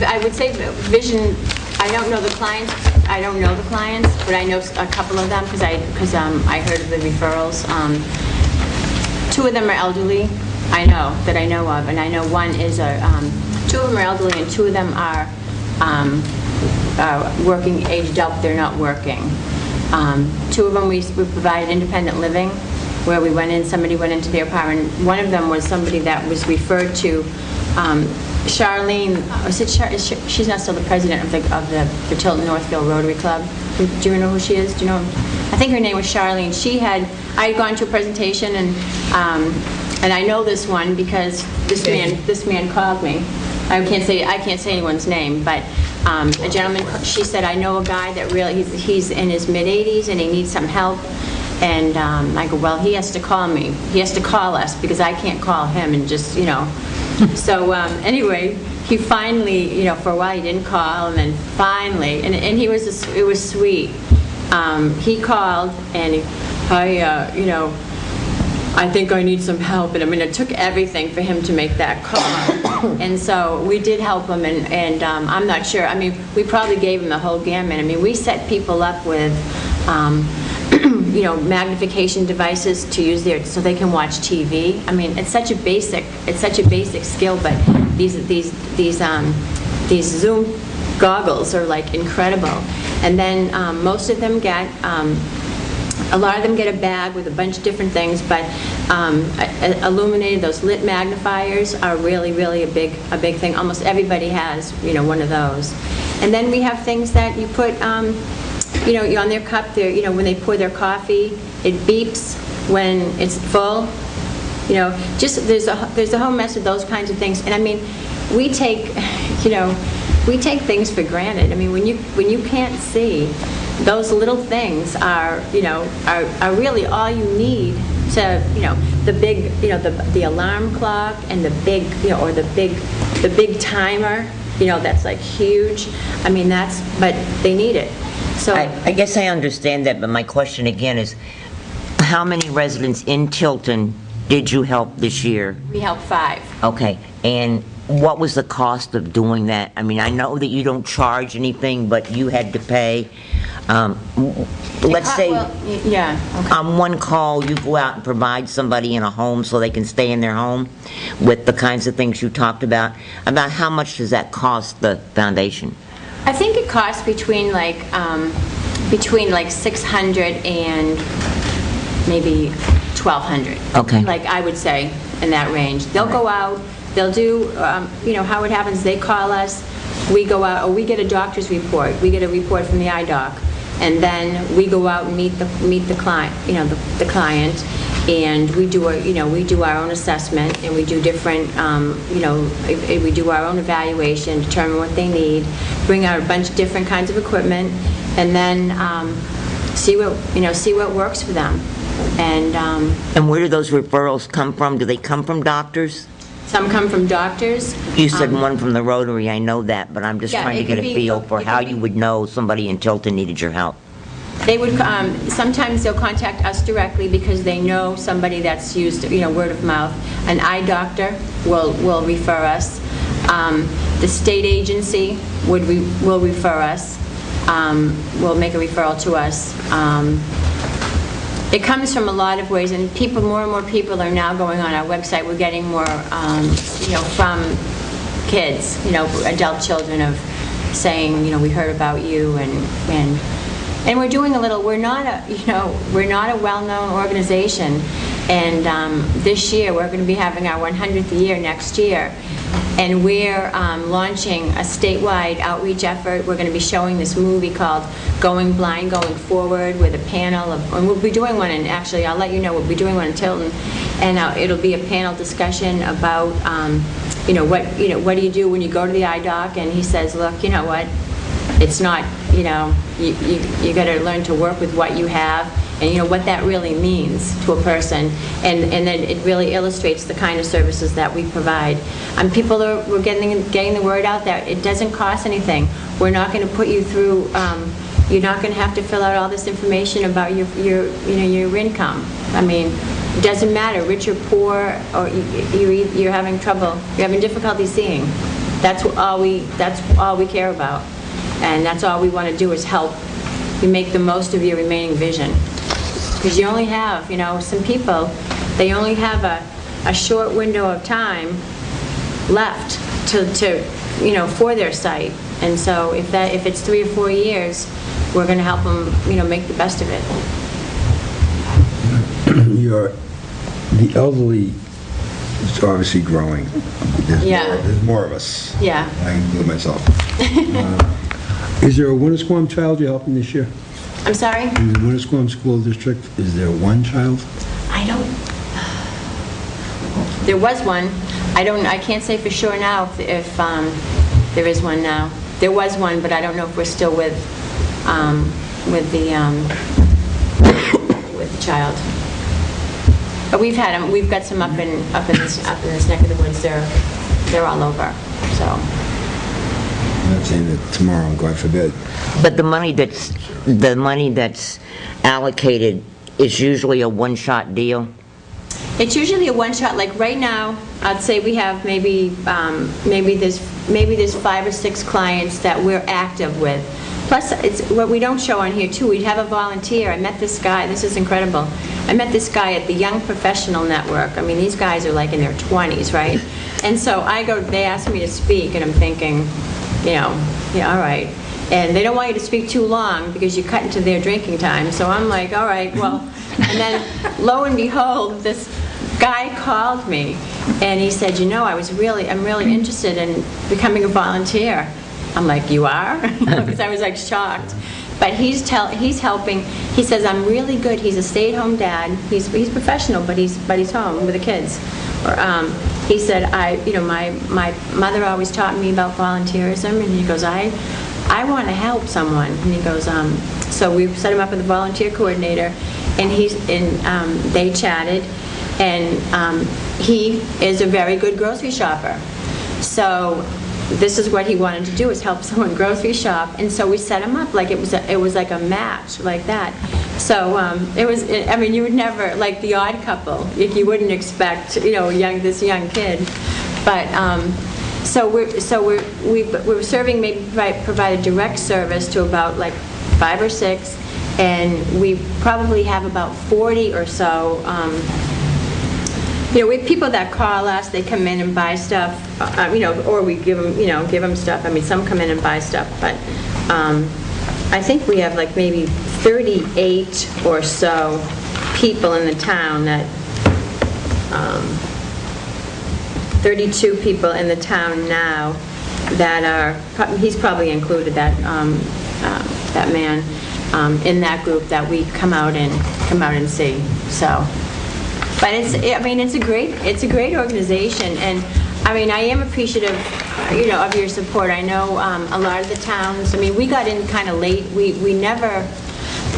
Speaker 10: I would say vision, I don't know the clients, but I know a couple of them because I heard of the referrals. 2 of them are elderly, that I know of, and I know one is 2 of them are elderly and 2 of them are working age adult, they're not working. 2 of them we provided independent living, where we went in, somebody went into their apartment. One of them was somebody that was referred to, Charlene, she's not still the president of the Tilton Northville Rotary Club. Do you know who she is? Do you know? I think her name was Charlene. I had gone to a presentation, and I know this one because this man called me. I can't say anyone's name, but a gentleman. She said, I know a guy that really he's in his mid-80s and he needs some help. And I go, well, he has to call me. He has to call us because I can't call him and just, So anyway, he finally, for a while he didn't call, and then finally, and it was sweet. He called and I think I need some help. And I mean, it took everything for him to make that call. And so we did help him, and I'm not sure. I mean, we probably gave him the whole gamut. I mean, we set people up with magnification devices to use so they can watch TV. I mean, it's such a basic skill, but these Zoom goggles are like incredible. And then most of them get, a lot of them get a bag with a bunch of different things, but illuminated, those lit magnifiers are really, really a big thing. Almost everybody has, one of those. And then we have things that you put, you're on their cup, when they pour their coffee, it beeps when it's full. Just there's a whole mess of those kinds of things. And I mean, we take things for granted. I mean, when you can't see, those little things are really all you need to, the big, the alarm clock and the big, or the big timer, that's like huge. I mean, but they need it. So
Speaker 3: I guess I understand that, but my question again is, how many residents in Tilton did you help this year?
Speaker 10: we help 5.
Speaker 3: Okay, and what was the cost of doing that? I mean, I know that you don't charge anything, but you had to pay. Let's say on one call you go out and provide somebody in a home so they can stay in their home with the kinds of things you talked about how much does that cost the foundation?
Speaker 10: I think it costs between 600 and maybe 1,200.
Speaker 3: Okay.
Speaker 10: Like I would say in that range. They'll go out. They'll do. How it happens? They call us. We go out, or we get a doctor's report. We get a report from the eye doc, and then we go out and meet the client. The client, and we do our own assessment, and we do different. We do our own evaluation, determine what they need, bring out a bunch of different kinds of equipment, and then see what works for them.
Speaker 3: And where do those referrals come from? Do they come from doctors?
Speaker 10: Some come from doctors.
Speaker 3: You said one from the Rotary, I know that, but I'm just
Speaker 10: Yeah,
Speaker 3: trying to
Speaker 10: it
Speaker 3: get
Speaker 10: could
Speaker 3: a
Speaker 10: be-
Speaker 3: feel for
Speaker 10: it
Speaker 3: how
Speaker 10: could
Speaker 3: you
Speaker 10: be-
Speaker 3: would know somebody in Tilton needed your help.
Speaker 10: They would, sometimes they'll contact us directly because they know somebody that's used, word of mouth. An eye doctor will refer us. The state agency will refer us, will make a referral to us. It comes from a lot of ways, and more and more people are now going on our website. We're getting more, kids, adult children of saying, we heard about you, and we're doing a little, we're not a well-known organization, and this year, we're going to be having our 100th year next year, and we're launching a statewide outreach effort. We're going to be showing this movie called Going Blind, Going Forward, with a panel of, and we'll be doing one, and actually, I'll let you know, we'll be doing one in Tilton, and it'll be a panel discussion about, what do you do when you go to the eye doc, and he says, look, you know what, it's not, you got to learn to work with what you have, and what that really means to a person, and then it really illustrates the kind of services that we provide. We're getting the word out that it doesn't cost anything. We're not going to put you through, you're not going to have to fill out all this information about your income. I mean, it doesn't matter, rich or poor, or you're having trouble, you're having difficulty seeing. That's all we care about. And that's all we want to do is help you make the most of your remaining vision. Because you only have, some people, they only have a short window of time left to for their sight. And so if it's 3 or 4 years, we're going to help them, make the best of it.
Speaker 8: The elderly is obviously growing. There's more of us.
Speaker 10: Yeah.
Speaker 8: I include myself. Is there a Winnisquam child you're helping this year?
Speaker 10: I'm sorry?
Speaker 8: In the Winnisquam School District, is there one child?
Speaker 10: I don't. There was one. I can't say for sure now if there is one now. There was one, but I don't know if we're still with the child. But we've had them. We've got some up in this neck of the woods. They're all over. So.
Speaker 8: I'm not saying that tomorrow, God forbid.
Speaker 3: But the money that's allocated is usually a one-shot deal?
Speaker 10: It's usually a one-shot. Like right now, I'd say we have maybe there's 5 or 6 clients that we're active with. Plus, it's what we don't show on here too. We have a volunteer. I met this guy. This is incredible. I met this guy at the Young Professional Network. I mean, these guys are like in their 20s, right? And so they asked me to speak, and I'm thinking, all right. And they don't want you to speak too long because you cut into their drinking time. So I'm like, all right, well. And then, lo and behold, this guy called me, and he said, I'm really interested in becoming a volunteer. I'm like, you are? Because I was like shocked. But he's helping. He says, I'm really good. He's a stay-at-home dad. He's professional, but he's home with the kids. He said, my mother always taught me about volunteerism, and he goes, I want to help someone. And he goes, so we set him up with a volunteer coordinator, and they chatted, and he is a very good grocery shopper. So this is what he wanted to do, is help someone grocery shop, and so we set him up like it was like a match like that. So you would never, like the Odd Couple, you wouldn't expect this young kid, but so we're serving, maybe provide a direct service to about like 5 or 6, and we probably have about 40 or so. We have people that call us, they come in and buy stuff, or we give them stuff. I mean, some come in and buy stuff, but I think we have like maybe 38 or so people in the town that, 32 people in the town now that are, he's probably included that man in that group that we come out and see, so. But it's a great organization, and I am appreciative, of your support. I know a lot of the towns. We got in kind of late. We never,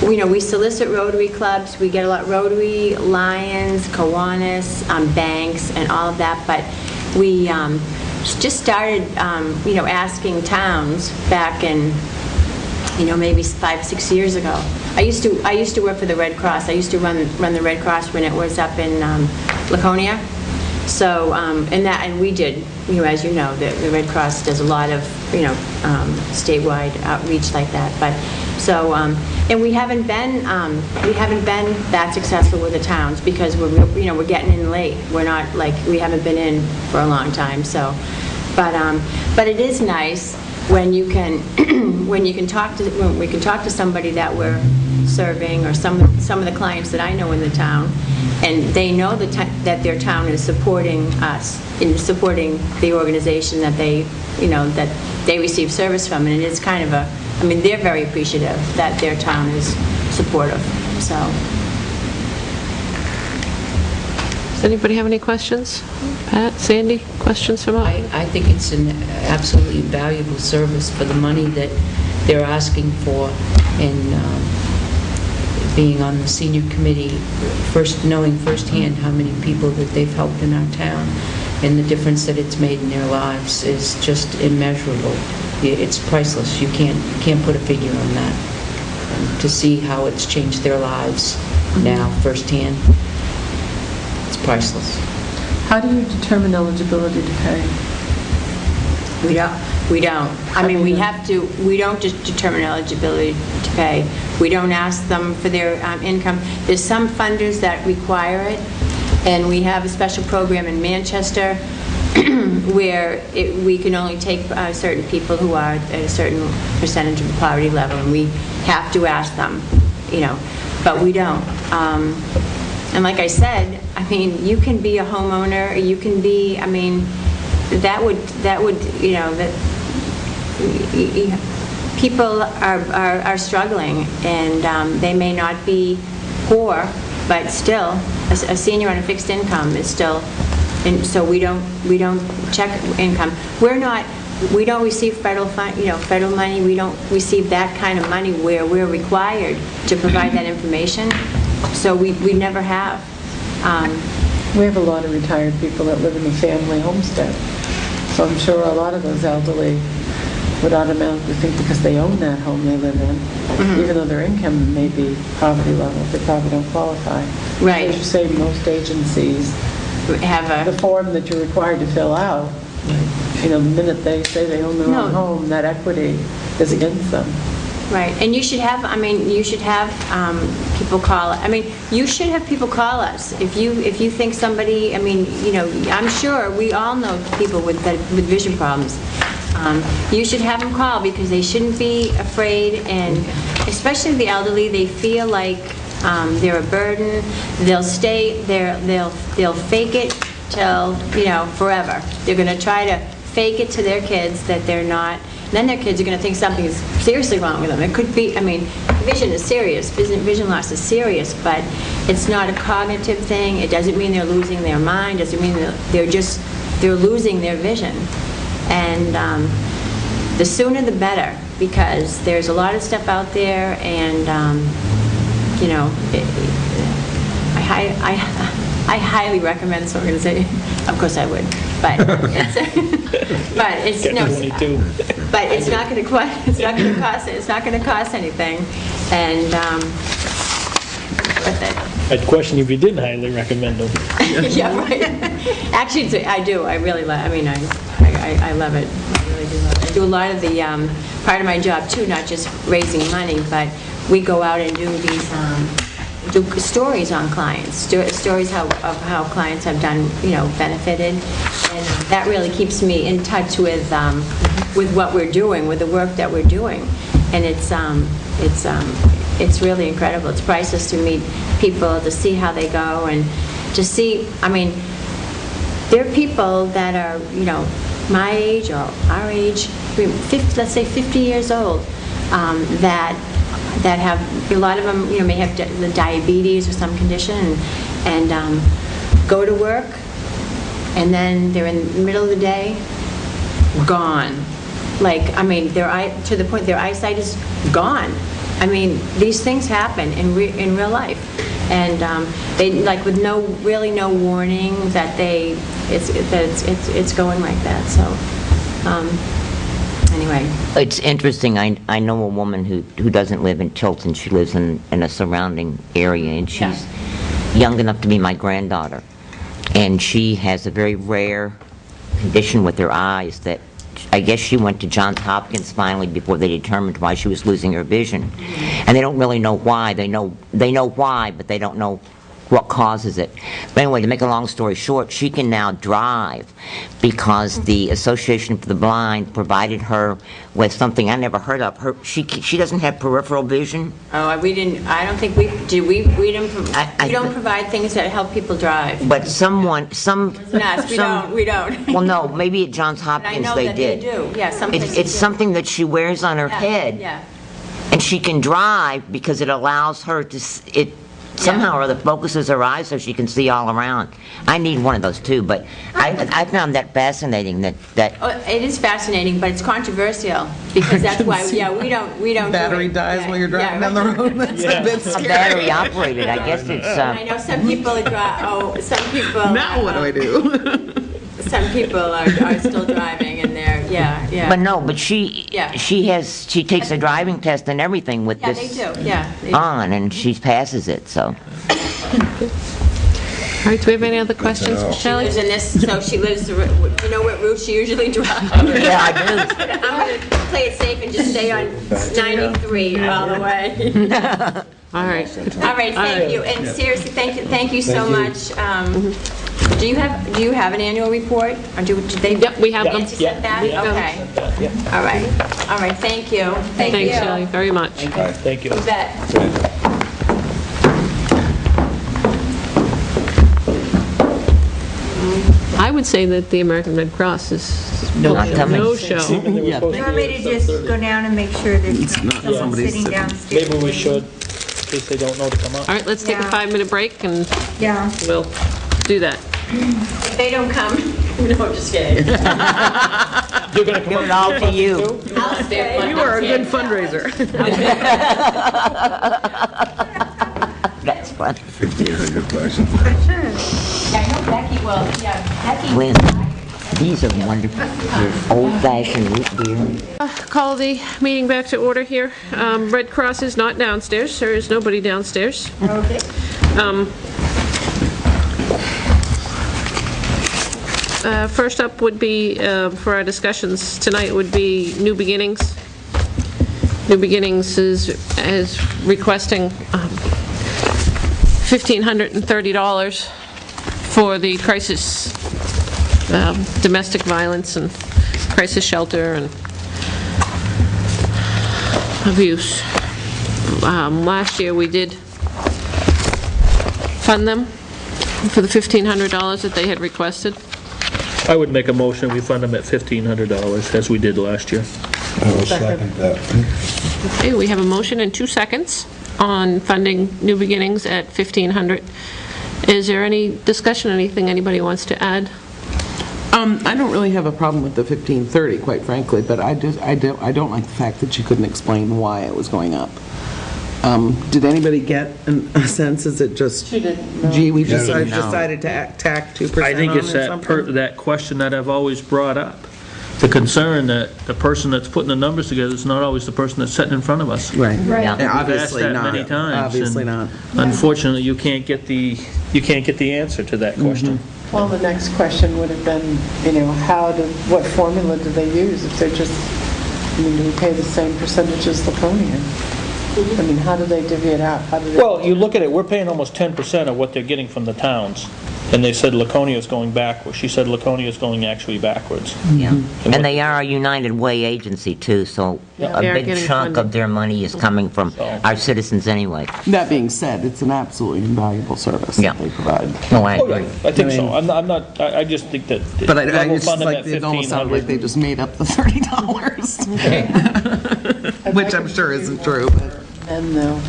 Speaker 10: we solicit Rotary clubs. We get a lot Rotary, Lions, Kiwanis, banks, and all of that. But we just started, asking towns back in, maybe 5, 6 years ago. I used to work for the Red Cross. I used to run the Red Cross when it was up in Laconia. So and we did, as you know, the Red Cross does a lot of statewide outreach like that. But so and we haven't been that successful with the towns because we're getting in late. We're not we haven't been in for a long time. So But it is nice when you can, when we can talk to somebody that we're serving, or some of the clients that I know in the town, and they know that their town is supporting us, in supporting the organization that they receive service from, and it's kind of they're very appreciative that their town is supportive, so.
Speaker 1: Does anybody have any questions? Pat, Sandy, questions from us?
Speaker 9: I think it's an absolutely valuable service for the money that they're asking for, and being on the senior committee, knowing firsthand how many people that they've helped in our town, and the difference that it's made in their lives is just immeasurable. It's priceless. You can't put a figure on that. And to see how it's changed their lives now firsthand, it's priceless.
Speaker 5: How do you determine eligibility to pay?
Speaker 10: We don't. We don't just determine eligibility to pay. We don't ask them for their income. There's some funders that require it, and we have a special program in Manchester where we can only take certain people who are at a certain percentage of the poverty level, and we have to ask them, but we don't. And like I said, you can be a homeowner, you can be, people are struggling, and they may not be poor, but still, a senior on a fixed income is still, and so we don't check income. We don't receive federal money. We don't receive that kind of money where we're required to provide that information. So we never have.
Speaker 5: We have a lot of retired people that live in the family homestead. So I'm sure a lot of those elderly would automatically think because they own that home they live in, even though their income may be poverty level, they probably don't qualify.
Speaker 10: Right.
Speaker 5: As you say, most agencies have the form that you're required to fill out. The minute they say they own their own home, that equity is against them.
Speaker 10: Right, and you should have, people call, you should have people call us. If you think somebody, I'm sure we all know people with vision problems. You should have them call, because they shouldn't be afraid, and especially the elderly, they feel like they're a burden. They'll stay there, they'll fake it till, forever. They're going to try to fake it to their kids that they're not. Then their kids are going to think something is seriously wrong with them. It could be, vision is serious, vision loss is serious, but it's not a cognitive thing. It doesn't mean they're losing their mind. It doesn't mean they're losing their vision. And the sooner the better, because there's a lot of stuff out there, and I highly recommend this organization. Of course I would, but it's not going to cost anything, and
Speaker 2: I'd question if you didn't highly recommend them.
Speaker 10: Yeah, right. Actually, I do. I really love. I love it. I really do love it. I do a lot of the part of my job too, not just raising money, but we go out and do these. Do stories on clients, stories of how clients have done, benefited, and that really keeps me in touch with what we're doing, with the work that we're doing, and it's really incredible. It's priceless to meet people, to see how they go, and to see. There are people that are, my age or our age, 50, let's say 50 years old, that have, a lot of them, may have the diabetes or some condition, and go to work, and then they're in the middle of the day, gone. To the point their eyesight is gone. These things happen in real life, and they with no warning that it's going like that. So. Anyway.
Speaker 3: It's interesting. I know a woman who doesn't live in Tilton. She lives in a surrounding area, and she's young enough to be my granddaughter. And she has a very rare condition with her eyes that I guess she went to Johns Hopkins finally before they determined why she was losing her vision. And they don't really know why. They know why, but they don't know what causes it. But anyway, to make a long story short, she can now drive because the Association for the Blind provided her with something I never heard of. She doesn't have peripheral vision.
Speaker 10: Oh, we didn't, I don't think we don't provide things that help people drive.
Speaker 3: But some
Speaker 10: Yes, we don't.
Speaker 3: Well, no, maybe at Johns
Speaker 10: But I
Speaker 3: Hopkins
Speaker 10: know
Speaker 3: they
Speaker 10: that
Speaker 3: did.
Speaker 10: they do, yeah, some places
Speaker 3: It's
Speaker 10: do.
Speaker 3: something that she wears on her head.
Speaker 10: Yeah.
Speaker 3: And she can drive because it allows her to, somehow or other focuses her eyes so she can see all around. I need one of those too, but I found that fascinating that
Speaker 10: Oh, it is fascinating, but it's controversial, because that's why, we don't do
Speaker 7: Battery
Speaker 10: it.
Speaker 7: dies
Speaker 10: Yeah,
Speaker 7: while you're driving
Speaker 10: yeah,
Speaker 7: down the
Speaker 10: right.
Speaker 7: road, that's a bit
Speaker 3: a
Speaker 7: scary.
Speaker 3: battery operated, I guess it's,
Speaker 10: I know some people drive, some people.
Speaker 7: Now what do I do?
Speaker 10: Some people are still driving, and they're,
Speaker 3: but no, but she
Speaker 10: Yeah.
Speaker 3: she takes a driving test and everything with
Speaker 10: Yeah, they
Speaker 3: this
Speaker 10: do, yeah. they do.
Speaker 3: on, and she passes it, so.
Speaker 1: All right, do we have any other questions,
Speaker 10: She
Speaker 1: Shelley?
Speaker 10: lives in this, so she lives, you know what route she usually drives?
Speaker 3: Yeah, I do.
Speaker 10: I'm going to play it safe and just stay on 93 all the way.
Speaker 1: All right.
Speaker 10: All right, thank you, and seriously, thank you so much. Do you have an annual report? Or do they?
Speaker 1: Yep, we have them.
Speaker 10: Nancy sent that? Okay. All right, thank you. Thank you.
Speaker 1: Thanks, Shelley, very much.
Speaker 2: Thank you.
Speaker 10: You bet.
Speaker 1: I would say that the American Red Cross is
Speaker 3: Not coming.
Speaker 1: no show.
Speaker 11: You want me to just go down and make sure that someone's
Speaker 7: somebody's
Speaker 11: sitting
Speaker 7: sitting.
Speaker 11: downstairs?
Speaker 2: Maybe we should, in case they don't know to come up.
Speaker 1: All right, let's take a
Speaker 11: Yeah.
Speaker 1: 5-minute break, and
Speaker 11: Yeah.
Speaker 1: we'll do that.
Speaker 10: If they don't come, no, I'm just kidding.
Speaker 2: You're gonna come
Speaker 3: Give it all to you.
Speaker 10: I'll stay.
Speaker 7: You are a good fundraiser.
Speaker 3: That's fun.
Speaker 8: $1,500.
Speaker 10: Yeah, I know Becky will, Becky.
Speaker 3: When, these are wonderful. Old-fashioned root beer.
Speaker 1: Call the meeting back to order here. Red Cross is not downstairs. There is nobody downstairs.
Speaker 10: Okay.
Speaker 1: First up would be, for our discussions tonight, would be New Beginnings. New Beginnings is requesting $1,530 for the crisis, domestic violence and crisis shelter and abuse. Last year, we did fund them for the $1,500 that they had requested.
Speaker 2: I would make a motion, we fund them at $1,500, as we did last year.
Speaker 8: I will second that.
Speaker 1: Okay, we have a motion in 2 seconds on funding New Beginnings at $1,500. Is there any discussion, anything anybody wants to add?
Speaker 7: I don't really have a problem with the 1530, quite frankly, but I don't like the fact that she couldn't explain why it was going up. Did anybody get a sense? Is it just,
Speaker 5: She didn't know.
Speaker 7: gee, we just
Speaker 3: didn't know.
Speaker 7: decided to tack 2%
Speaker 2: I think
Speaker 7: on
Speaker 2: it's
Speaker 7: or something?
Speaker 2: that question that I've always brought up. The concern that the person that's putting the numbers together is not always the person that's sitting in front of us.
Speaker 7: Right.
Speaker 3: Yeah.
Speaker 7: Yeah,
Speaker 2: We've
Speaker 7: obviously
Speaker 2: asked
Speaker 7: not.
Speaker 2: that many times.
Speaker 7: Obviously
Speaker 2: and
Speaker 7: not.
Speaker 2: Unfortunately, you can't get the answer to that question.
Speaker 5: Well, the next question would have been, what formula do they use if they're just, do we pay the same percentage as Laconia? I mean, how do they divvy it out? How do they?
Speaker 2: Well, you look at it, we're paying almost 10% of what they're getting from the towns. And they said Laconia is going backwards. She said Laconia is going actually backwards.
Speaker 3: Yeah. And they are a United Way agency too, so a
Speaker 1: They are
Speaker 3: big
Speaker 1: getting
Speaker 3: chunk
Speaker 1: funding.
Speaker 3: of their money is coming from our citizens anyway.
Speaker 7: That being said, it's an absolutely invaluable service
Speaker 3: Yeah.
Speaker 7: that they provide.
Speaker 3: No, I
Speaker 2: Oh, yeah,
Speaker 3: agree.
Speaker 2: I think so. I'm not, I just think that.
Speaker 7: But I
Speaker 2: level
Speaker 7: it's
Speaker 2: fund
Speaker 7: just
Speaker 2: them
Speaker 7: like,
Speaker 2: at
Speaker 7: it almost sounded like they
Speaker 2: 1,500.
Speaker 7: just made up the $30. Which I'm sure isn't true, but.
Speaker 5: And no.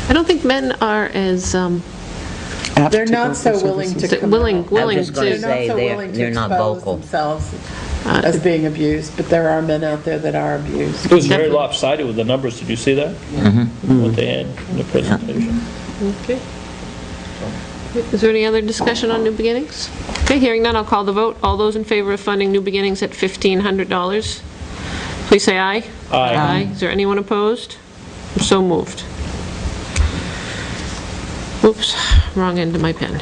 Speaker 1: I don't think men are as
Speaker 7: apt
Speaker 5: They're
Speaker 7: to
Speaker 5: not
Speaker 7: go
Speaker 5: so
Speaker 7: for
Speaker 5: willing
Speaker 7: services.
Speaker 5: to come
Speaker 1: willing
Speaker 5: out.
Speaker 1: willing
Speaker 3: just gonna
Speaker 1: to.
Speaker 3: say
Speaker 5: They're not so
Speaker 3: they're-
Speaker 5: willing to
Speaker 3: they're not
Speaker 5: expose
Speaker 3: vocal.
Speaker 5: themselves as being abused, but there are men out there that are abused.
Speaker 2: It was very lopsided with the numbers. Did you see that? What they had in the presentation.
Speaker 1: Okay. Is there any other discussion on New Beginnings? Okay, hearing none, I'll call the vote. All those in favor of funding New Beginnings at $1,500, please say aye.
Speaker 2: Aye.
Speaker 1: Is there anyone opposed? So moved. Oops, wrong end of my pen.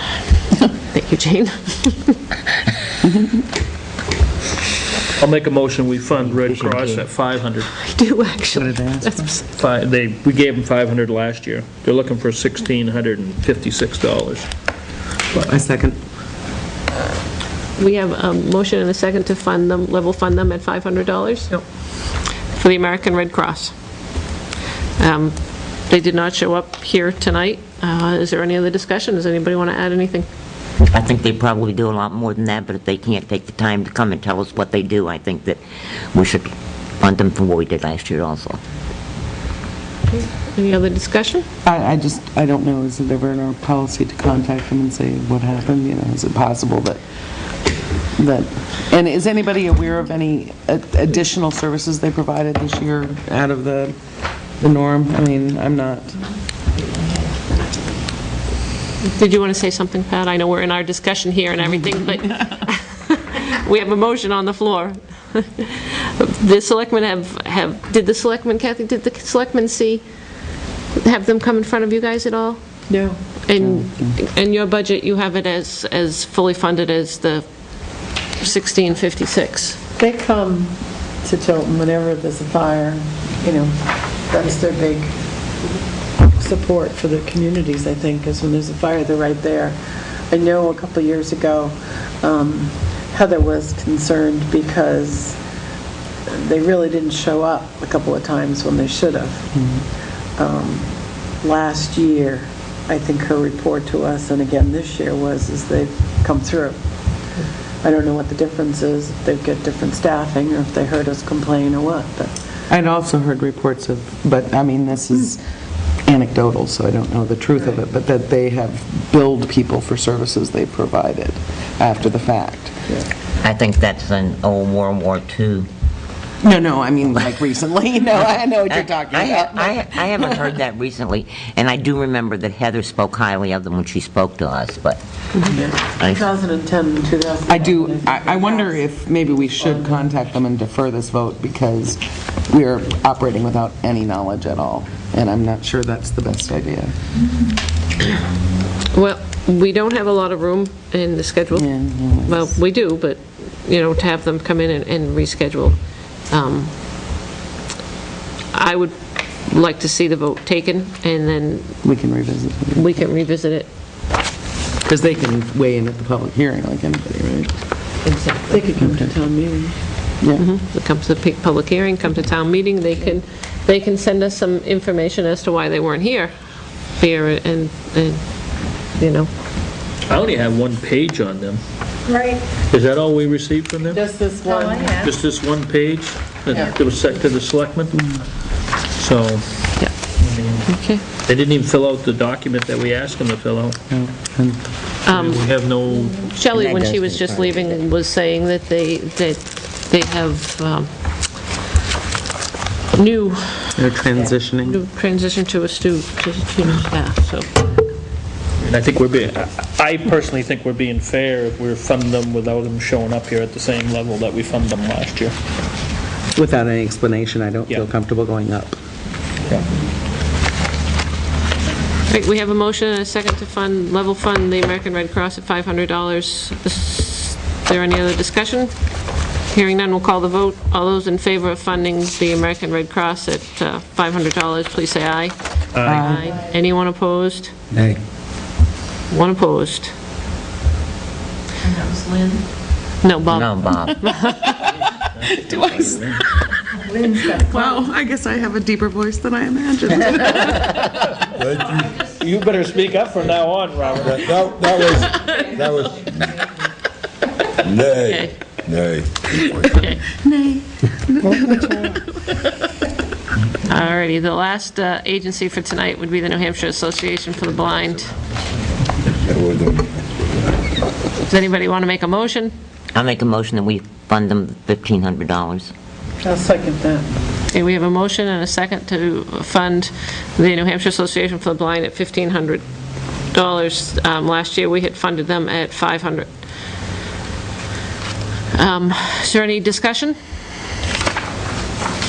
Speaker 1: Thank you, Jane.
Speaker 2: I'll make a motion, we fund Red Cross at 500.
Speaker 1: I do, actually.
Speaker 7: What did they ask for?
Speaker 1: That's-
Speaker 2: We gave them 500 last year. They're looking for $1,656.
Speaker 7: I second.
Speaker 1: We have a motion and a second to fund them, level fund them at $500?
Speaker 2: Yep.
Speaker 1: For the American Red Cross. They did not show up here tonight. Is there any other discussion? Does anybody want to add anything?
Speaker 3: I think they probably do a lot more than that, but if they can't take the time to come and tell us what they do, I think that we should fund them for what we did last year also.
Speaker 1: Any other discussion?
Speaker 7: I don't know, is it ever in our policy to contact them and say what happened? You know, is it possible that, and is anybody aware of any additional services they provided this year out of the norm? I mean, I'm not.
Speaker 1: Did you want to say something, Pat? I know we're in our discussion here and everything, but we have a motion on the floor. The selectmen did the selectmen, Kathy, did the selectmen have them come in front of you guys at all?
Speaker 5: No.
Speaker 1: In your budget, you have it as fully funded as the 1656.
Speaker 5: They come to Tilton whenever there's a fire, you know, that's their big support for the communities, I think, is when there's a fire, they're right there. I know a couple of years ago, Heather was concerned because they really didn't show up a couple of times when they should have. Last year, I think her report to us, and again this year, is they've come through. I don't know what the difference is, if they've got different staffing, or if they heard us complain or what, but...
Speaker 7: I'd also heard reports of, but I mean, this is anecdotal, so I don't know the truth of it, but that they have billed people for services they provided after the fact.
Speaker 3: I think that's an old World War II.
Speaker 7: No, I mean, like recently. No, I know what you're talking about.
Speaker 3: I haven't heard that recently, and I do remember that Heather spoke highly of them when she spoke to us, but...
Speaker 5: 2010 and 2011.
Speaker 7: I do, I wonder if maybe we should contact them and defer this vote because we're operating without any knowledge at all, and I'm not sure that's the best idea.
Speaker 1: Well, we don't have a lot of room in the schedule.
Speaker 7: Yeah, no,
Speaker 1: Well, we do, but, you know, to have them come in and reschedule. I would like to see the vote taken, and then
Speaker 7: We can revisit it.
Speaker 1: we can revisit it.
Speaker 7: Because they can weigh in at the public hearing like anybody, right?
Speaker 5: They could come to town meeting.
Speaker 7: Yeah.
Speaker 1: It comes to the public hearing, come to town meeting, they can send us some information as to why they weren't here, and you know.
Speaker 2: I only have one page on them.
Speaker 11: Right.
Speaker 2: Is that all we received from them?
Speaker 5: Just this one.
Speaker 2: Just this one page that was sent to the selectmen? So,
Speaker 1: Yeah. Okay.
Speaker 2: they didn't even fill out the document that we asked them to fill out. We have no,
Speaker 1: Shelley,
Speaker 3: And
Speaker 1: when
Speaker 3: that
Speaker 1: she
Speaker 3: does
Speaker 1: was
Speaker 3: make
Speaker 1: just
Speaker 3: sense.
Speaker 1: leaving, was saying that they have new
Speaker 7: They're transitioning.
Speaker 1: transition to a student staff, so.
Speaker 2: and I think I personally think we're being fair if we're funding them without them showing up here at the same level that we funded them last year.
Speaker 7: Without any explanation, I don't feel
Speaker 2: Yeah.
Speaker 7: comfortable going up.
Speaker 1: Right, we have a motion and a second to level fund the American Red Cross at $500. Is there any other discussion? Hearing none, we'll call the vote. All those in favor of funding the American Red Cross at $500, please say aye. Aye. Anyone opposed?
Speaker 8: Nay.
Speaker 1: One opposed.
Speaker 4: And that was Lynn.
Speaker 1: No, Bob.
Speaker 3: No, Bob.
Speaker 11: Lynn's got a
Speaker 7: Wow, I guess I have a deeper voice than I imagined.
Speaker 2: You better speak up from now on, Robert.
Speaker 8: That was, nay, nay.
Speaker 1: Okay. All righty, the last agency for tonight would be the New Hampshire Association for the Blind. Does anybody want to make a motion?
Speaker 3: I'll make a motion that we fund them $1,500.
Speaker 5: I'll second that.
Speaker 1: Okay, we have a motion and a second to fund the New Hampshire Association for the Blind at $1,500. Last year, we had funded them at $500. Is there any discussion?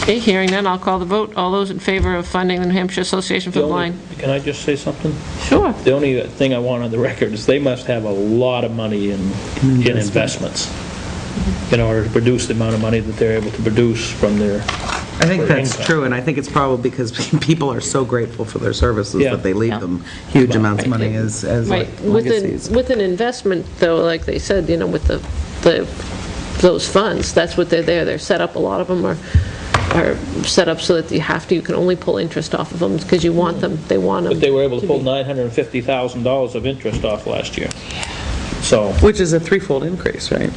Speaker 1: Okay, hearing none, I'll call the vote. All those in favor of funding the New Hampshire Association for the Blind?
Speaker 2: Can I just say something?
Speaker 1: Sure.
Speaker 2: The only thing I want on the record is they must have a lot of money in investments. in order to produce the amount of money that they're able to produce from their
Speaker 7: I think that's
Speaker 2: income.
Speaker 7: true, and I think it's probably because people are so grateful for their services
Speaker 2: Yeah.
Speaker 7: that they leave them huge amounts of money as
Speaker 1: Right,
Speaker 7: legacies.
Speaker 1: with an investment, though, like they said, with those funds, that's what they're there. They're set up, a lot of them are set up so that you can only pull interest off of them because you want them, they want them.
Speaker 2: But they were able to pull
Speaker 1: be-
Speaker 2: $950,000 of interest off last year. So,
Speaker 7: Which is a threefold increase, right?